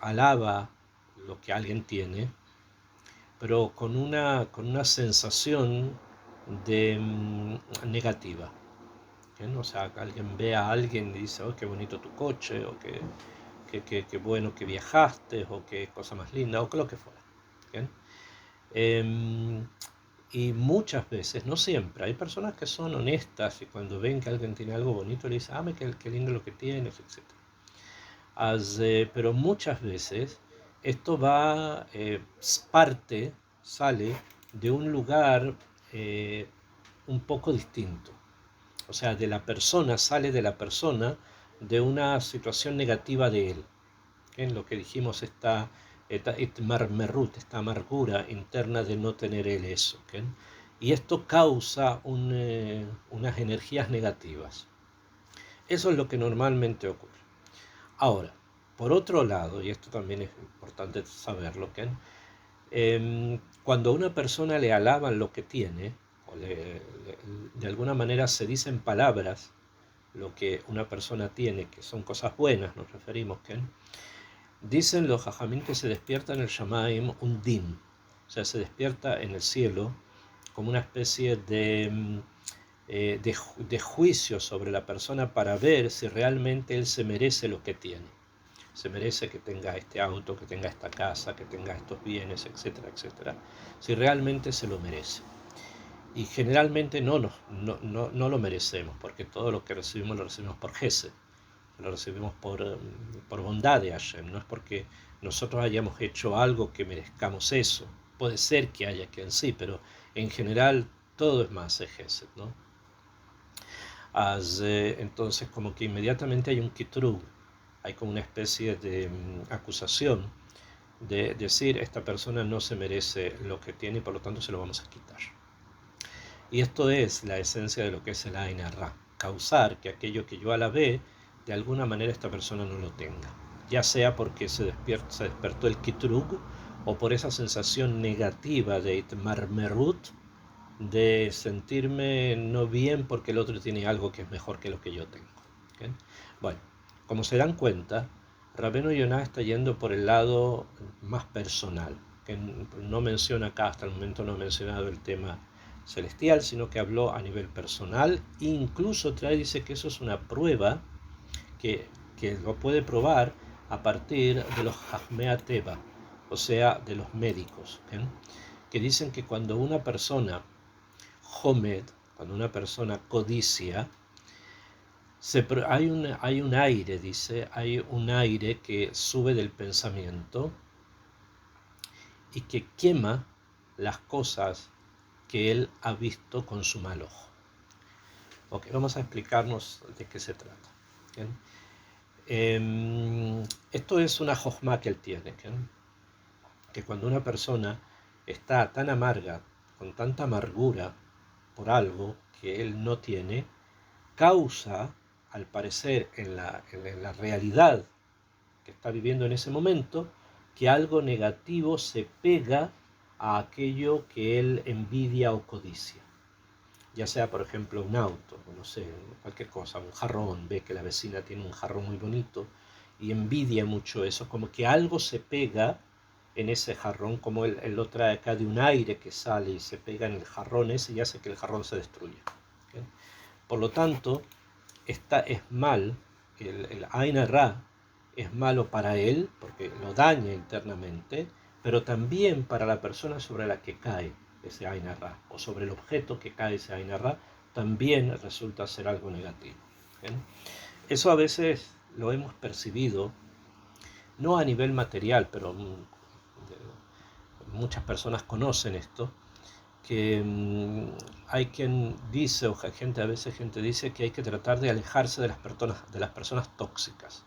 alaba lo que alguien tiene, pero con una sensación de negativa. O sea, que alguien ve a alguien y dice, oh, qué bonito tu coche, o qué bueno que viajaste, o qué cosa más linda, o que lo que fuera. Y muchas veces, no siempre, hay personas que son honestas y cuando ven que alguien tiene algo bonito le dicen, qué lindo lo que tienes, etc. Pero muchas veces esto sale de un lugar un poco distinto. O sea, sale de la persona de una situación negativa de él. En lo que dijimos, esta amargura interna de no tener él eso. Y esto causa unas energías negativas. Eso es lo que normalmente ocurre. Ahora, por otro lado, y esto también es importante saberlo, cuando a una persona le alaban lo que tiene, o de alguna manera se dicen palabras, lo que una persona tiene, que son cosas buenas, nos referimos, dicen los jajamín que se despierta en el Shamaim un din, o sea, se despierta en el cielo como una especie de juicio sobre la persona para ver si realmente él se merece lo que tiene. Se merece que tenga este auto, que tenga esta casa, que tenga estos bienes, etcétera, etcétera. Si realmente se lo merece. Y generalmente no lo merecemos, porque todo lo que recibimos lo recibimos por Gesed, lo recibimos por bondad de Hashem, no es porque nosotros hayamos hecho algo que merezcamos eso. Puede ser que haya quien sí, pero en general todo es más de Gesed, ¿no? Entonces como que inmediatamente hay un kitrug, hay como una especie de acusación de decir esta persona no se merece lo que tiene y por lo tanto se lo vamos a quitar. Y esto es la esencia de lo que es el ain hara, causar que aquello que yo alabé, de alguna manera esta persona no lo tenga, ya sea porque se despertó el kitrug o por esa sensación negativa de itmarmerut, de sentirme no bien porque el otro tiene algo que es mejor que lo que yo tengo. ¿Okay? Bueno, como se dan cuenta, Rabbeinu Yonah está yendo por el lado más personal, que no menciona acá, hasta el momento no ha mencionado el tema celestial, sino que habló a nivel personal, e incluso dice que eso es una prueba que lo puede probar a partir de los Hachmei Teva, o sea, de los médicos, que dicen que cuando una persona Homed, cuando una persona codicia, hay un aire, dice, hay un aire que sube del pensamiento y que quema las cosas que él ha visto con su mal ojo. Ok, vamos a explicarnos de qué se trata. Esto es una jochma que él tiene, que cuando una persona está tan amarga, con tanta amargura por algo que él no tiene, causa, al parecer, en la realidad que está viviendo en ese momento, que algo negativo se pega a aquello que él envidia o codicia. Ya sea, por ejemplo, un auto, no sé, cualquier cosa, un jarrón, ve que la vecina tiene un jarrón muy bonito y envidia mucho eso, como que algo se pega en ese jarrón, como él lo trae acá de un aire que sale y se pega en el jarrón ese y hace que el jarrón se destruya. ¿Okay? Por lo tanto, esta es mal, el ain hara es malo para él, porque lo daña internamente, pero también para la persona sobre la que cae ese ain hara, o sobre el objeto que cae ese ain hara, también resulta ser algo negativo. ¿Bien? Eso a veces lo hemos percibido, no a nivel material, pero muchas personas conocen esto, que hay quien dice, o a veces gente dice que hay que tratar de alejarse de las personas tóxicas,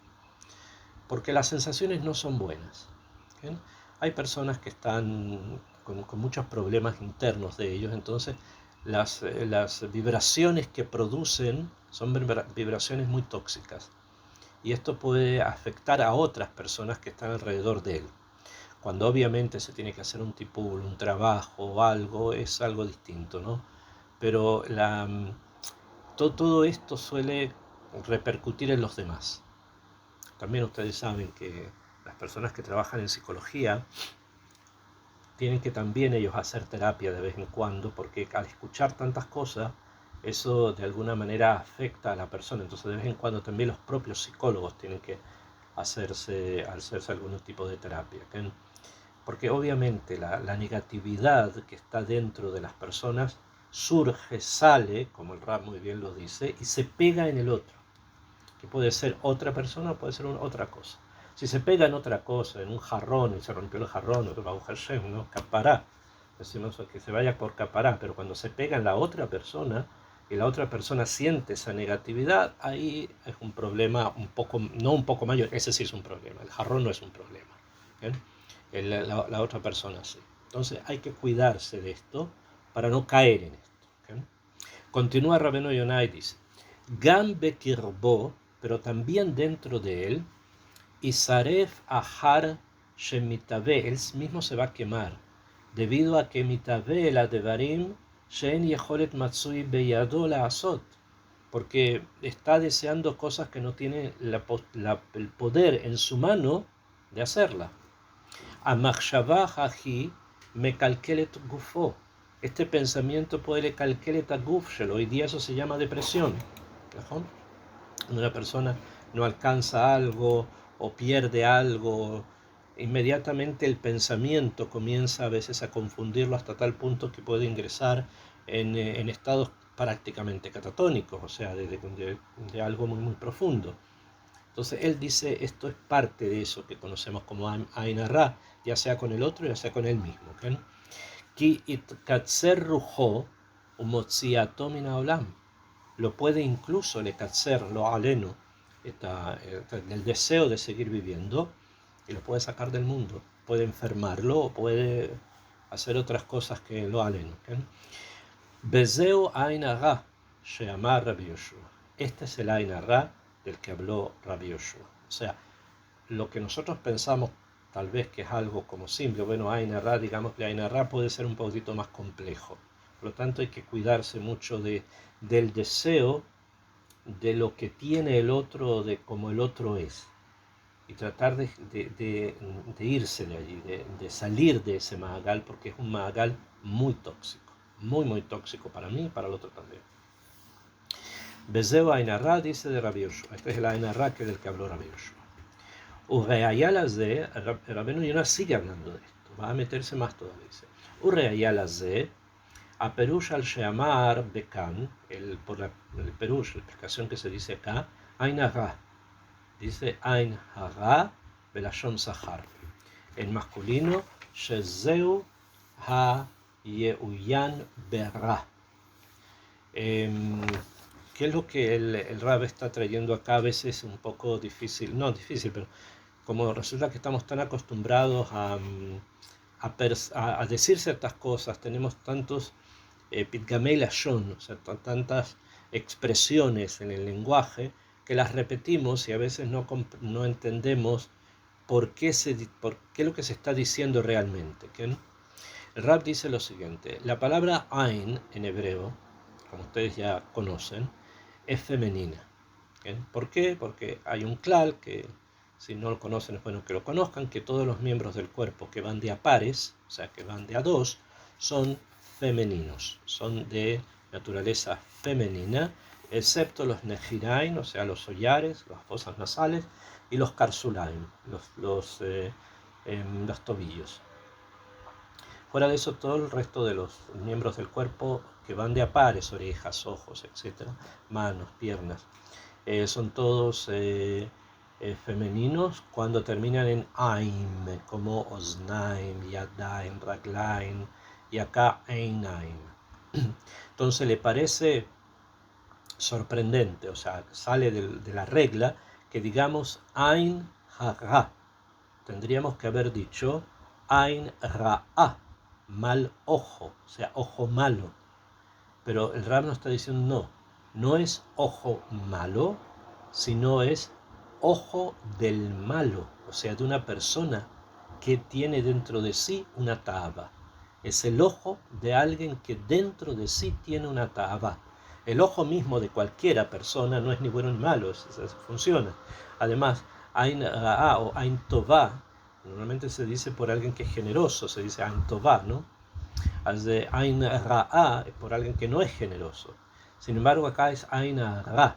porque las sensaciones no son buenas. ¿Bien? Hay personas que están con muchos problemas internos de ellos, entonces las vibraciones que producen son vibraciones muy tóxicas, y esto puede afectar a otras personas que están alrededor de él. Cuando obviamente se tiene que hacer un tipul, un trabajo o algo, es algo distinto, ¿no? Pero todo esto suele repercutir en los demás. También ustedes saben que las personas que trabajan en psicología tienen que también ellos hacer terapia de vez en cuando, porque al escuchar tantas cosas, eso de alguna manera afecta a la persona. Entonces de vez en cuando también los propios psicólogos tienen que hacerse algún tipo de terapia, ¿okay? Porque obviamente la negatividad que está dentro de las personas surge, sale, como el Rab muy bien lo dice, y se pega en el otro, que puede ser otra persona o puede ser otra cosa. Si se pega en otra cosa, en un jarrón, y se rompió el jarrón, ¿no? Capará, decimos que se vaya por capará, pero cuando se pega en la otra persona y la otra persona siente esa negatividad, ahí es un problema un poco, no un poco mayor, ese sí es un problema, el jarrón no es un problema, ¿bien? La otra persona sí. Entonces hay que cuidarse de esto para no caer en esto, ¿okay? Continúa Rabbeinu Yonai, dice, Gam bekirbo, pero también dentro de él, Isaref Ahar Shemitave, él mismo se va a quemar, debido a que Mitave la Devarim Shen Yeholet Matsui Beyado la Azot, porque está deseando cosas que no tiene el poder en su mano de hacerla. Amachshavah hahi mekalkelet gufo. Este pensamiento puede calkelet aguf shelo. Hoy día eso se llama depresión. Cuando una persona no alcanza algo o pierde algo, inmediatamente el pensamiento comienza a veces a confundirlo hasta tal punto que puede ingresar en estados prácticamente catatónicos, o sea, de algo muy, muy profundo. Entonces él dice, esto es parte de eso que conocemos como Ain Ra, ya sea con el otro, ya sea con él mismo. Ki itkatzer rujo umotziato min haolam. Lo puede incluso le katzer lo aleno, el deseo de seguir viviendo, y lo puede sacar del mundo. Puede enfermarlo o puede hacer otras cosas que lo aleno. Bezeo Ain Ra, sheamar Rabbi Yoshua. Este es el Ain Ra del que habló Rabbi Yoshua. O sea, lo que nosotros pensamos tal vez que es algo como simple, bueno, Ain Ra, digamos que Ain Ra puede ser un poquito más complejo. Por lo tanto, hay que cuidarse mucho del deseo de lo que tiene el otro, de cómo el otro es. Y tratar de irse de allí, de salir de ese Mahagal, porque es un Mahagal muy tóxico. Muy, muy tóxico para mí y para el otro también. Bezeo Ain Ra dice de Rabbi Yoshua. Este es el Ain Ra que del que habló Rabbi Yoshua. Ureayalaze, Rabbeinu Yonah sigue hablando de esto, va a meterse más todavía. Dice, Ureayalaze, a Perush al Sheamar Bekan, por el Perush, la explicación que se dice acá, Ain Hara, dice Ain Hara Belashon Sahar. En masculino, Shezeu Ha Yeuyan Berra. ¿Qué es lo que el Rab está trayendo acá? A veces un poco difícil, no difícil, pero como resulta que estamos tan acostumbrados a decir ciertas cosas, tenemos tantos pitgamei lashon, o sea, tantas expresiones en el lenguaje que las repetimos y a veces no entendemos por qué lo que se está diciendo realmente. ¿Okay? El Rab dice lo siguiente, la palabra Ain en hebreo, como ustedes ya conocen, es femenina. ¿Okay? ¿Por qué? Porque hay un klal que, si no lo conocen, es bueno que lo conozcan, que todos los miembros del cuerpo que van de a pares, o sea, que van de a dos, son femeninos, son de naturaleza femenina, excepto los nejirain, o sea, los hollares, las fosas nasales, y los karsulaim, los tobillos. Fuera de eso, todo el resto de los miembros del cuerpo que van de a pares, orejas, ojos, etc., manos, piernas, son todos femeninos cuando terminan en aim, como oznaim, yadaim, raglaim, y acá einaim. Entonces le parece sorprendente, o sea, sale de la regla que digamos ain ha. Tendríamos que haber dicho ain ra'a, mal ojo, o sea, ojo malo. Pero el Rab nos está diciendo no es ojo malo, sino es ojo del malo, o sea, de una persona que tiene dentro de sí una ta'aba. Es el ojo de alguien que dentro de sí tiene una ta'aba. El ojo mismo de cualquiera persona no es ni bueno ni malo, eso funciona. Además, Ain Ra'a o Ain Tová, normalmente se dice por alguien que es generoso, se dice Ain Tová, ¿no? Ain Ra'a es por alguien que no es generoso. Sin embargo, acá es Ain Ra,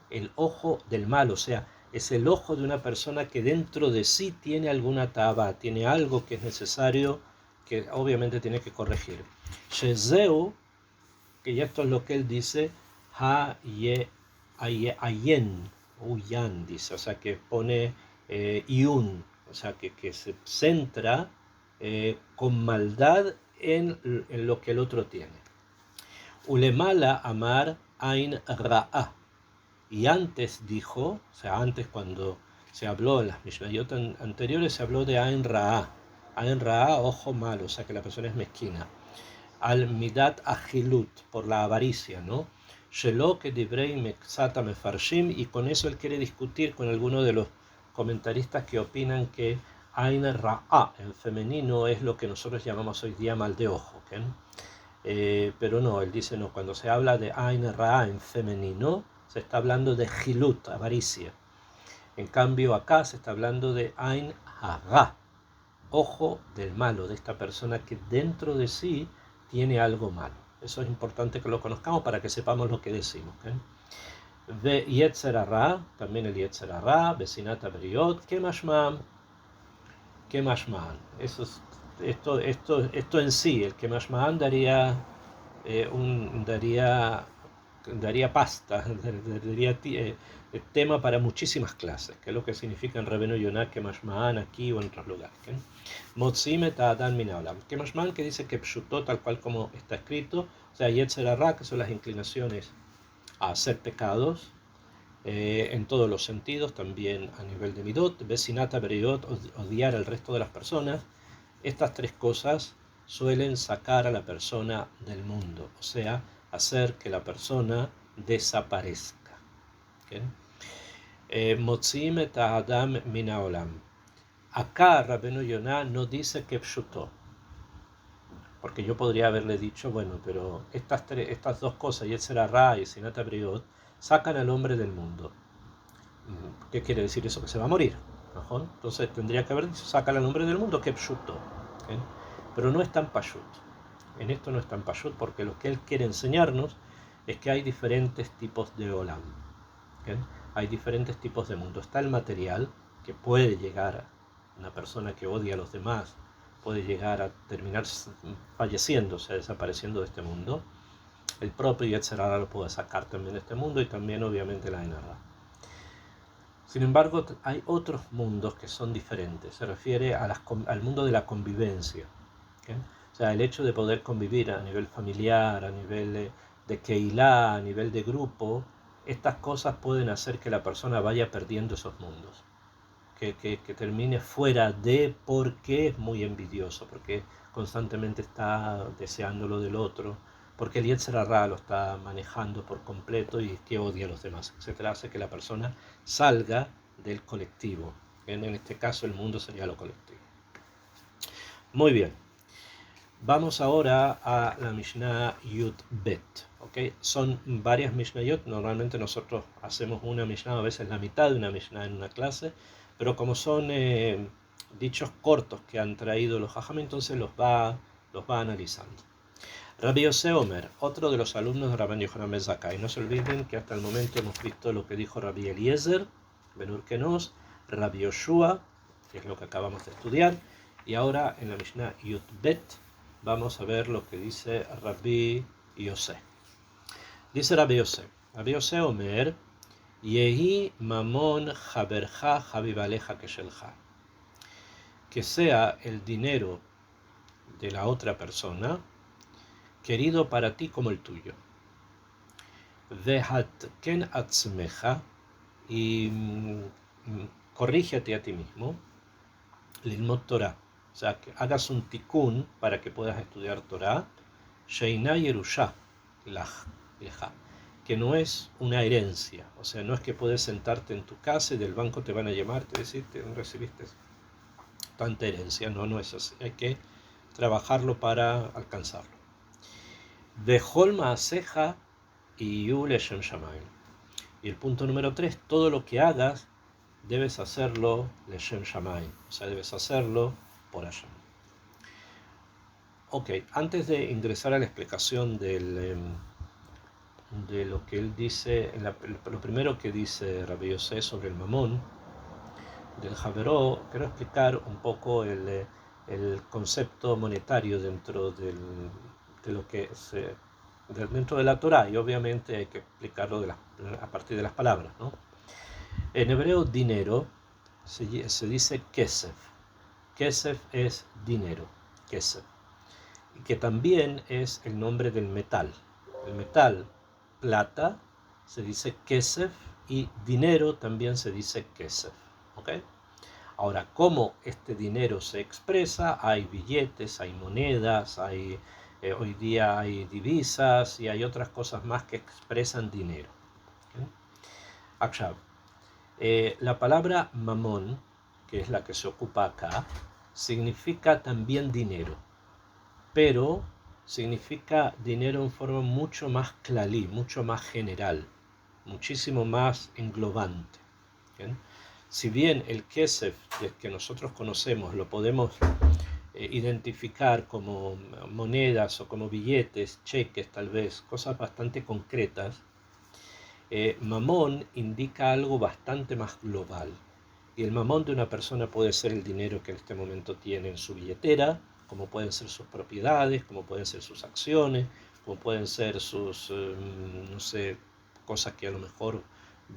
el ojo del mal, o sea, es el ojo de una persona que dentro de sí tiene alguna taba, tiene algo que es necesario, que obviamente tiene que corregir. Shezeu, que ya esto es lo que él dice, ha ye ayen, uyan, dice, o sea, que pone yun, o sea, que se centra con maldad en lo que el otro tiene. Ulemala amar ain ra'a. Y antes dijo, o sea, antes cuando se habló en las Mishnayot anteriores, se habló de ain ra'a. Ain ra'a, ojo malo, o sea, que la persona es mezquina. Al midat achilut, por la avaricia, ¿no? Shelo que divrei mexata mefarshim, y con eso él quiere discutir con alguno de los comentaristas que opinan que ain ra'a en femenino es lo que nosotros llamamos hoy día mal de ojo, ¿okay? Pero no, él dice no, cuando se habla de ain ra'a en femenino se está hablando de hilut, avaricia. En cambio acá se está hablando de ain haga, ojo del malo, de esta persona que dentro de sí tiene algo malo. Eso es importante que lo conozcamos para que sepamos lo que decimos, ¿okay? Ve Yetzer Hara, también el Yetzer Hara, Vecinata Beriot, Kemashman. Esto en sí, el Kemashman daría daría pasta, daría tema para muchísimas clases, que es lo que significa en Rabbeinu Yonah Kemashman aquí o en otros lugares. Motzim et Adam min haolam. Kemashman, que dice que pshutó tal cual como está escrito, o sea, Yetzer Hara, que son las inclinaciones a hacer pecados, en todos los sentidos, también a nivel de midot, vecinata beriot, odiar al resto de las personas. Estas tres cosas suelen sacar a la persona del mundo, o sea, hacer que la persona desaparezca. Motzim et Adam min haolam. Acá Rabbeinu Yonah no dice que pshutó, porque yo podría haberle dicho, bueno, pero estas dos cosas, Yetzer Hara y Sinata Briot, sacan al hombre del mundo. ¿Qué quiere decir eso? Que se va a morir. ¿No? Entonces tendría que haber dicho, saca al hombre del mundo, que pshutó. ¿Okay? Pero no es tan pashut. En esto no es tan pashut porque lo que él quiere enseñarnos es que hay diferentes tipos de olam. ¿Okay? Hay diferentes tipos de mundo. Está el material, que puede llegar a una persona que odia a los demás, puede llegar a terminar falleciendo, o sea, desapareciendo de este mundo. El propio Yetzer Hara lo puede sacar también de este mundo y también obviamente la Ain Hara. Sin embargo, hay otros mundos que son diferentes. Se refiere al mundo de la convivencia. ¿Okay? O sea, el hecho de poder convivir a nivel familiar, a nivel de Keilah, a nivel de grupo, estas cosas pueden hacer que la persona vaya perdiendo esos mundos. Que termine fuera de, porque es muy envidioso, porque constantemente está deseando lo del otro, porque el Yetzer Hara lo está manejando por completo y que odia a los demás, etc. Hace que la persona salga del colectivo. En este caso el mundo sería lo colectivo. Muy bien. Vamos ahora a la Mishnah Yud Bet. ¿Okay? Son varias Mishnayot. Normalmente nosotros hacemos una Mishnah, a veces la mitad de una Mishnah en una clase, pero como son dichos cortos que han traído los Jajam, entonces los va analizando. Rabbi Yosef Omer, otro de los alumnos de Rabban Yochanan ben Zakkai. No se olviden que hasta el momento hemos visto lo que dijo Rabbi Eliezer ben Urkenos, Rabbi Yoshua, que es lo que acabamos de estudiar, y ahora en la Mishnah Yud Bet vamos a ver lo que dice Rabbi Yosef. Dice Rabbi Yosef Omer, Yehi mamon haberja habibaleja keshelja. Que sea el dinero de la otra persona querido para ti como el tuyo. Vehatken atzmeja, y corrígete a ti mismo. Lilmot Torah, o sea, que hagas un tikkun para que puedas estudiar Torah. Sheina Yerusha leja, que no es una herencia, o sea, no es que puedes sentarte en tu casa y del banco te van a llamar, te decir, no recibiste tanta herencia, no es así, hay que trabajarlo para alcanzarlo. Bechol Maaseja y Yule Shem Shamayim. Y el punto número 3, todo lo que hagas debes hacerlo Leshem Shamayim, o sea, debes hacerlo por allá. Ok, antes de ingresar a la explicación de lo que él dice, lo primero que dice Rabbi Yosef sobre el mamón del Javeró, quiero explicar un poco el concepto monetario dentro de lo que se dentro de la Torah, y obviamente hay que explicarlo a partir de las palabras, ¿no? En hebreo, dinero se dice kesef. Kesef es dinero, kesef, y que también es el nombre del metal. El metal, plata, se dice kesef, y dinero también se dice kesef. ¿Okay? Ahora, ¿cómo este dinero se expresa? Hay billetes, hay monedas, hoy día hay divisas y hay otras cosas más que expresan dinero. ¿Okay? La palabra mamón, que es la que se ocupa acá, significa también dinero, pero significa dinero en forma mucho más clalí, mucho más general, muchísimo más englobante. ¿Bien? Si bien el kesef que nosotros conocemos lo podemos identificar como monedas o como billetes, cheques tal vez, cosas bastante concretas, mamón indica algo bastante más global. Y el mamón de una persona puede ser el dinero que en este momento tiene en su billetera, como pueden ser sus propiedades, como pueden ser sus acciones, como pueden ser sus, no sé, cosas que a lo mejor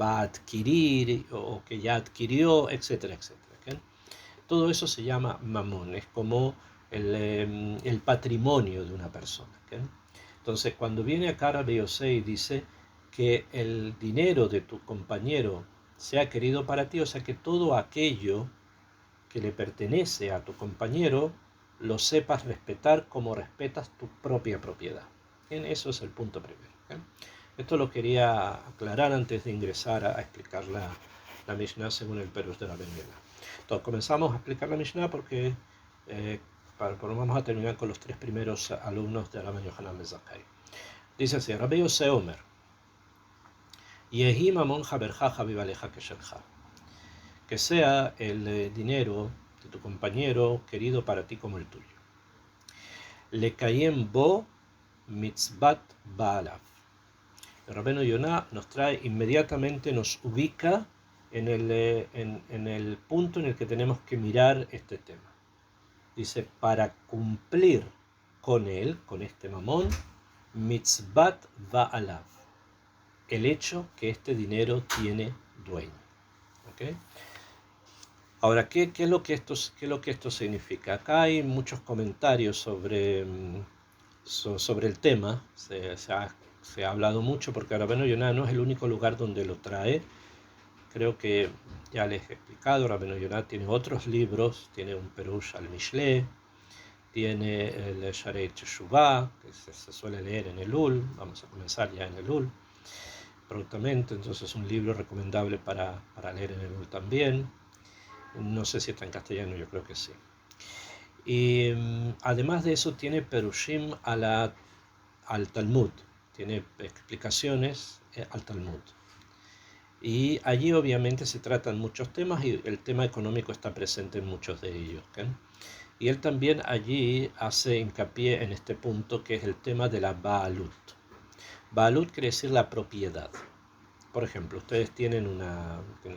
va a adquirir o que ya adquirió, etcétera, etcétera. ¿Okay? Todo eso se llama mamón, es como el patrimonio de una persona. ¿Okay? Entonces, cuando viene acá Rabbi Yosei y dice que el dinero de tu compañero sea querido para ti, o sea que todo aquello que le pertenece a tu compañero lo sepas respetar como respetas tu propia propiedad. Bien, eso es el punto primero. ¿Okay? Esto lo quería aclarar antes de ingresar a explicar la Mishnah según el Perush de la Benguela. Entonces, comenzamos a explicar la Mishnah porque vamos a terminar con los 3 primeros alumnos de Rabbi Yohanan ben Zakkai. Dice así, Rabbi Yosef Omer, Yehi mamon haberja habibaleja keshelja. Que sea el dinero de tu compañero querido para ti como el tuyo. Le kayem bo mitzvat baalav. El Rabbeinu Yonah nos trae inmediatamente, nos ubica en el punto en el que tenemos que mirar este tema. Dice, para cumplir con él, con este mamón, mitzvat baalav, el hecho que este dinero tiene dueño. ¿Okay? Ahora, ¿qué es lo que esto significa? Acá hay muchos comentarios sobre el tema. Se ha hablado mucho porque Rabbeinu Yonah no es el único lugar donde lo trae. Creo que ya les he explicado, Rabbeinu Yonah tiene otros libros, tiene un Perush al Mishle, tiene el Sharei Teshuvah, que se suele leer en el Ul, vamos a comenzar ya en el Ul prontamente, entonces es un libro recomendable para leer en el Ul también. No sé si está en castellano, yo creo que sí. Y además de eso tiene Perushim al Talmud, tiene explicaciones al Talmud. Y allí obviamente se tratan muchos temas y el tema económico está presente en muchos de ellos. ¿Okay? Y él también allí hace hincapié en este punto que es el tema de la Baalut. Baalut quiere decir la propiedad. Por ejemplo, ustedes tienen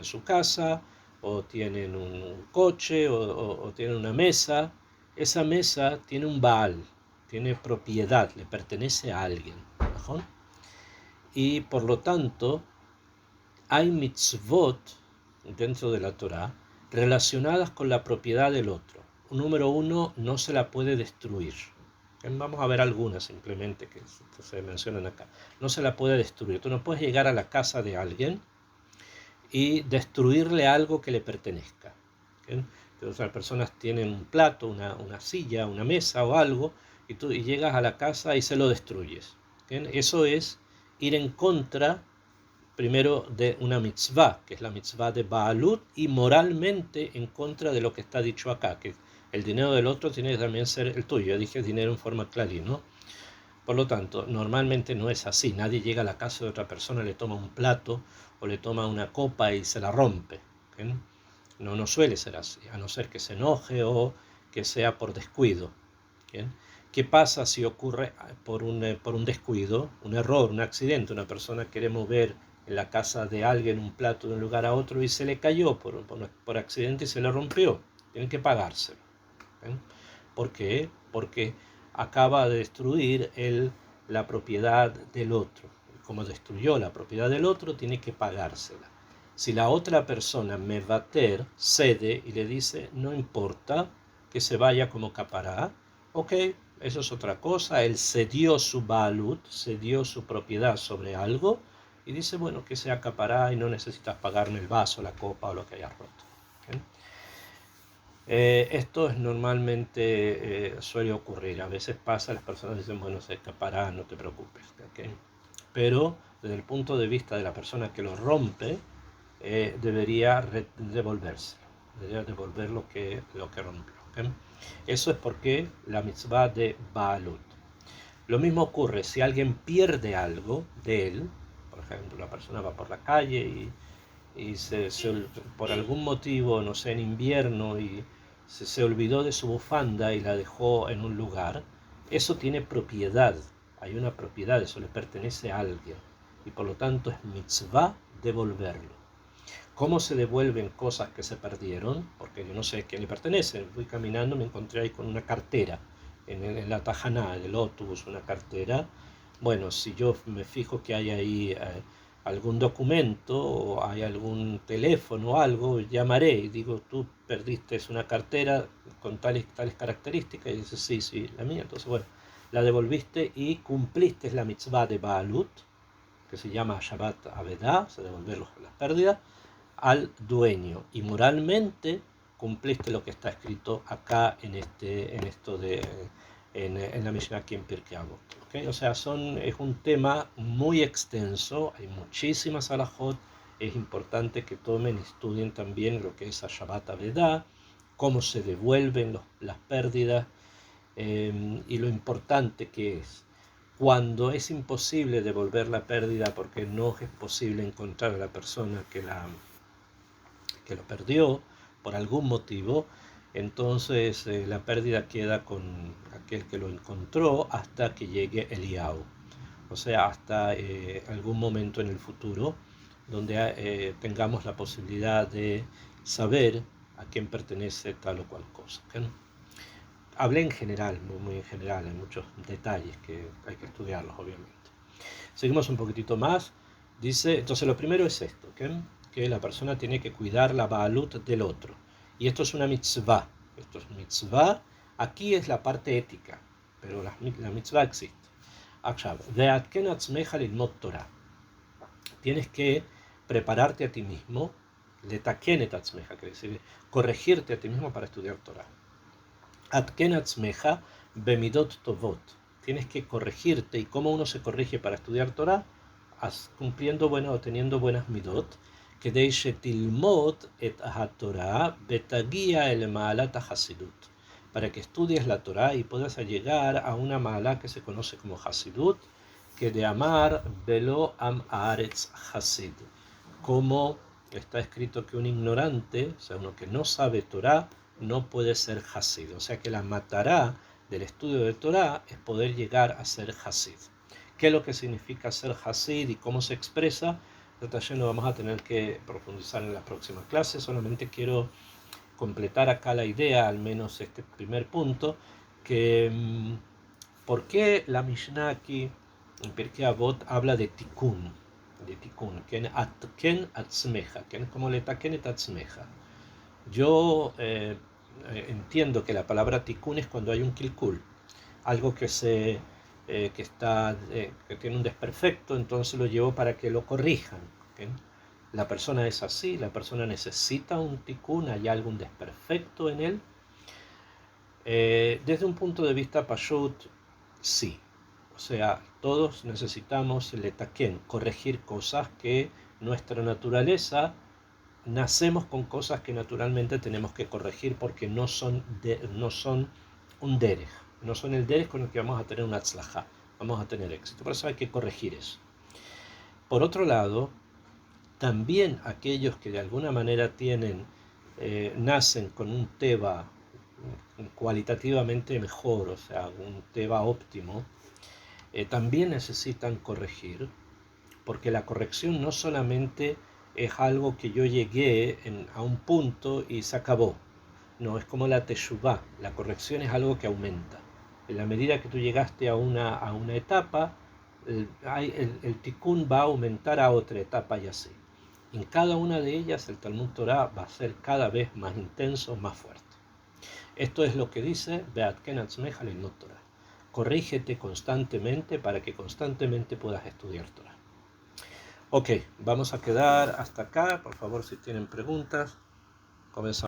su casa, o tienen un coche, o tienen una mesa. Esa mesa tiene un Baal, tiene propiedad, le pertenece a alguien. ¿No? Y por lo tanto, hay mitzvot dentro de la Torá relacionadas con la propiedad del otro. Número uno, no se la puede destruir. Vamos a ver algunas simplemente que se mencionan acá. No se la puede destruir. Tú no puedes llegar a la casa de alguien y destruirle algo que le pertenezca. Entonces las personas tienen un plato, una silla, una mesa o algo, y tú llegas a la casa y se lo destruyes. Eso es ir en contra, primero, de una mitzvah, que es la mitzvah de Baalut, y moralmente en contra de lo que está dicho acá, que el dinero del otro tiene que también ser el tuyo. Yo dije dinero en forma clarina, ¿no? Por lo tanto, normalmente no es así. Nadie llega a la casa de otra persona, le toma un plato o le toma una copa y se la rompe. No, no suele ser así, a no ser que se enoje o que sea por descuido. ¿Bien? ¿Qué pasa si ocurre por un descuido, un error, un accidente? Una persona quiere mover en la casa de alguien un plato de un lugar a otro y se le cayó por accidente y se le rompió. Tienen que pagárselo. ¿Bien? ¿Por qué? Porque acaba de destruir la propiedad del otro. Como destruyó la propiedad del otro, tiene que pagársela. Si la otra persona mevater cede y le dice, no importa que se vaya como capará, ok, eso es otra cosa. Él cedió su balut, cedió su propiedad sobre algo y dice, bueno, que se acapará y no necesitas pagarme el vaso, la copa o lo que hayas roto. ¿Okay? Esto es normalmente suele ocurrir. A veces pasa, las personas dicen, bueno, se escapará, no te preocupes. ¿Okay? Pero desde el punto de vista de la persona que lo rompe, debería devolvérselo. Debería devolver lo que rompió. ¿Okay? Eso es porque la mitzvah de Baalut. Lo mismo ocurre si alguien pierde algo de él. Por ejemplo, la persona va por la calle y por algún motivo, no sé, en invierno, y se olvidó de su bufanda y la dejó en un lugar. Eso tiene propiedad, hay una propiedad, eso le pertenece a alguien y por lo tanto es mitzvah devolverlo. ¿Cómo se devuelven cosas que se perdieron? Porque yo no sé a quién le pertenece. Fui caminando, me encontré ahí con una cartera en la Tajaná, en el autobús, una cartera. Bueno, si yo me fijo que hay ahí algún documento o hay algún teléfono o algo, llamaré y digo, tú perdiste una cartera con tales características, y dice, sí, sí, la mía. Entonces, bueno, la devolviste y cumpliste la mitzvah de Baalut, que se llama Shabbat Avedah, se devolver las pérdidas, al dueño. Y moralmente cumpliste lo que está escrito acá en la Mishnah aquí en Pirkei Avot. ¿Okay? O sea, es un tema muy extenso, hay muchísimas alajot, es importante que tomen y estudien también lo que es a Shabbat Avedah, cómo se devuelven las pérdidas, y lo importante que es cuando es imposible devolver la pérdida porque no es posible encontrar a la persona que lo perdió por algún motivo, entonces la pérdida queda con aquel que lo encontró hasta que llegue Eliau, o sea, hasta algún momento en el futuro donde tengamos la posibilidad de saber a quién pertenece tal o cual cosa. ¿Okay? Hablé en general, muy en general, hay muchos detalles que hay que estudiarlos, obviamente. Seguimos un poquitito más. Dice, entonces lo primero es esto, que la persona tiene que cuidar la baalut del otro. Y esto es una mitzvah. Esto es mitzvah. Aquí es la parte ética, pero la mitzvah existe. Tienes que prepararte a ti mismo, quiere decir corregirte a ti mismo para estudiar Torah. Atken atzmeja bemidot tovot. Tienes que corregirte. ¿Y cómo uno se corrige para estudiar Torah? Cumpliendo o teniendo buenas midot. Kedei shetilmod et haTorah betagia el maalat hasidut. Para que estudies la Torah y puedas llegar a una mala que se conoce como hasidut, que de amar velo am haaretz hasid. Como está escrito que un ignorante, o sea, uno que no sabe Torah, no puede ser Hasid. O sea que la matará del estudio de Torah es poder llegar a ser Hasid. ¿Qué es lo que significa ser Hasid y cómo se expresa? Detalle no vamos a tener que profundizar en la próxima clase, solamente quiero completar acá la idea, al menos este primer punto, que ¿por qué la Mishnah aquí en Pirkei Avot habla de Tikkun? de tikkun, ken atzmeja, ken como letaken et atzmeja. Yo entiendo que la palabra tikkun es cuando hay un kilkul, algo que tiene un desperfecto, entonces lo llevo para que lo corrijan. ¿Okay? La persona es así, la persona necesita un tikkun, hay algún desperfecto en él. Desde un punto de vista pashut, sí. O sea, todos necesitamos letaken, corregir cosas que nuestra naturaleza, nacemos con cosas que naturalmente tenemos que corregir porque no son un derech, no son el derech con el que vamos a tener una tzlajá, vamos a tener éxito. Por eso hay que corregir eso. Por otro lado, también aquellos que de alguna manera nacen con un teba cualitativamente mejor, o sea, un teba óptimo, también necesitan corregir, porque la corrección no solamente es algo que yo llegué a un punto y se acabó. No, es como la teshuvá. La corrección es algo que aumenta. En la medida que tú llegaste a una etapa, el tikkun va a aumentar a otra etapa y así. En cada una de ellas el Talmud Torah va a ser cada vez más intenso, más fuerte. Esto es lo que dice Be'atken atzmeja lilmod Torah. Corrígete constantemente para que constantemente puedas estudiar Torah. Ok, vamos a quedar hasta acá. Por favor, si tienen preguntas, comenzamos.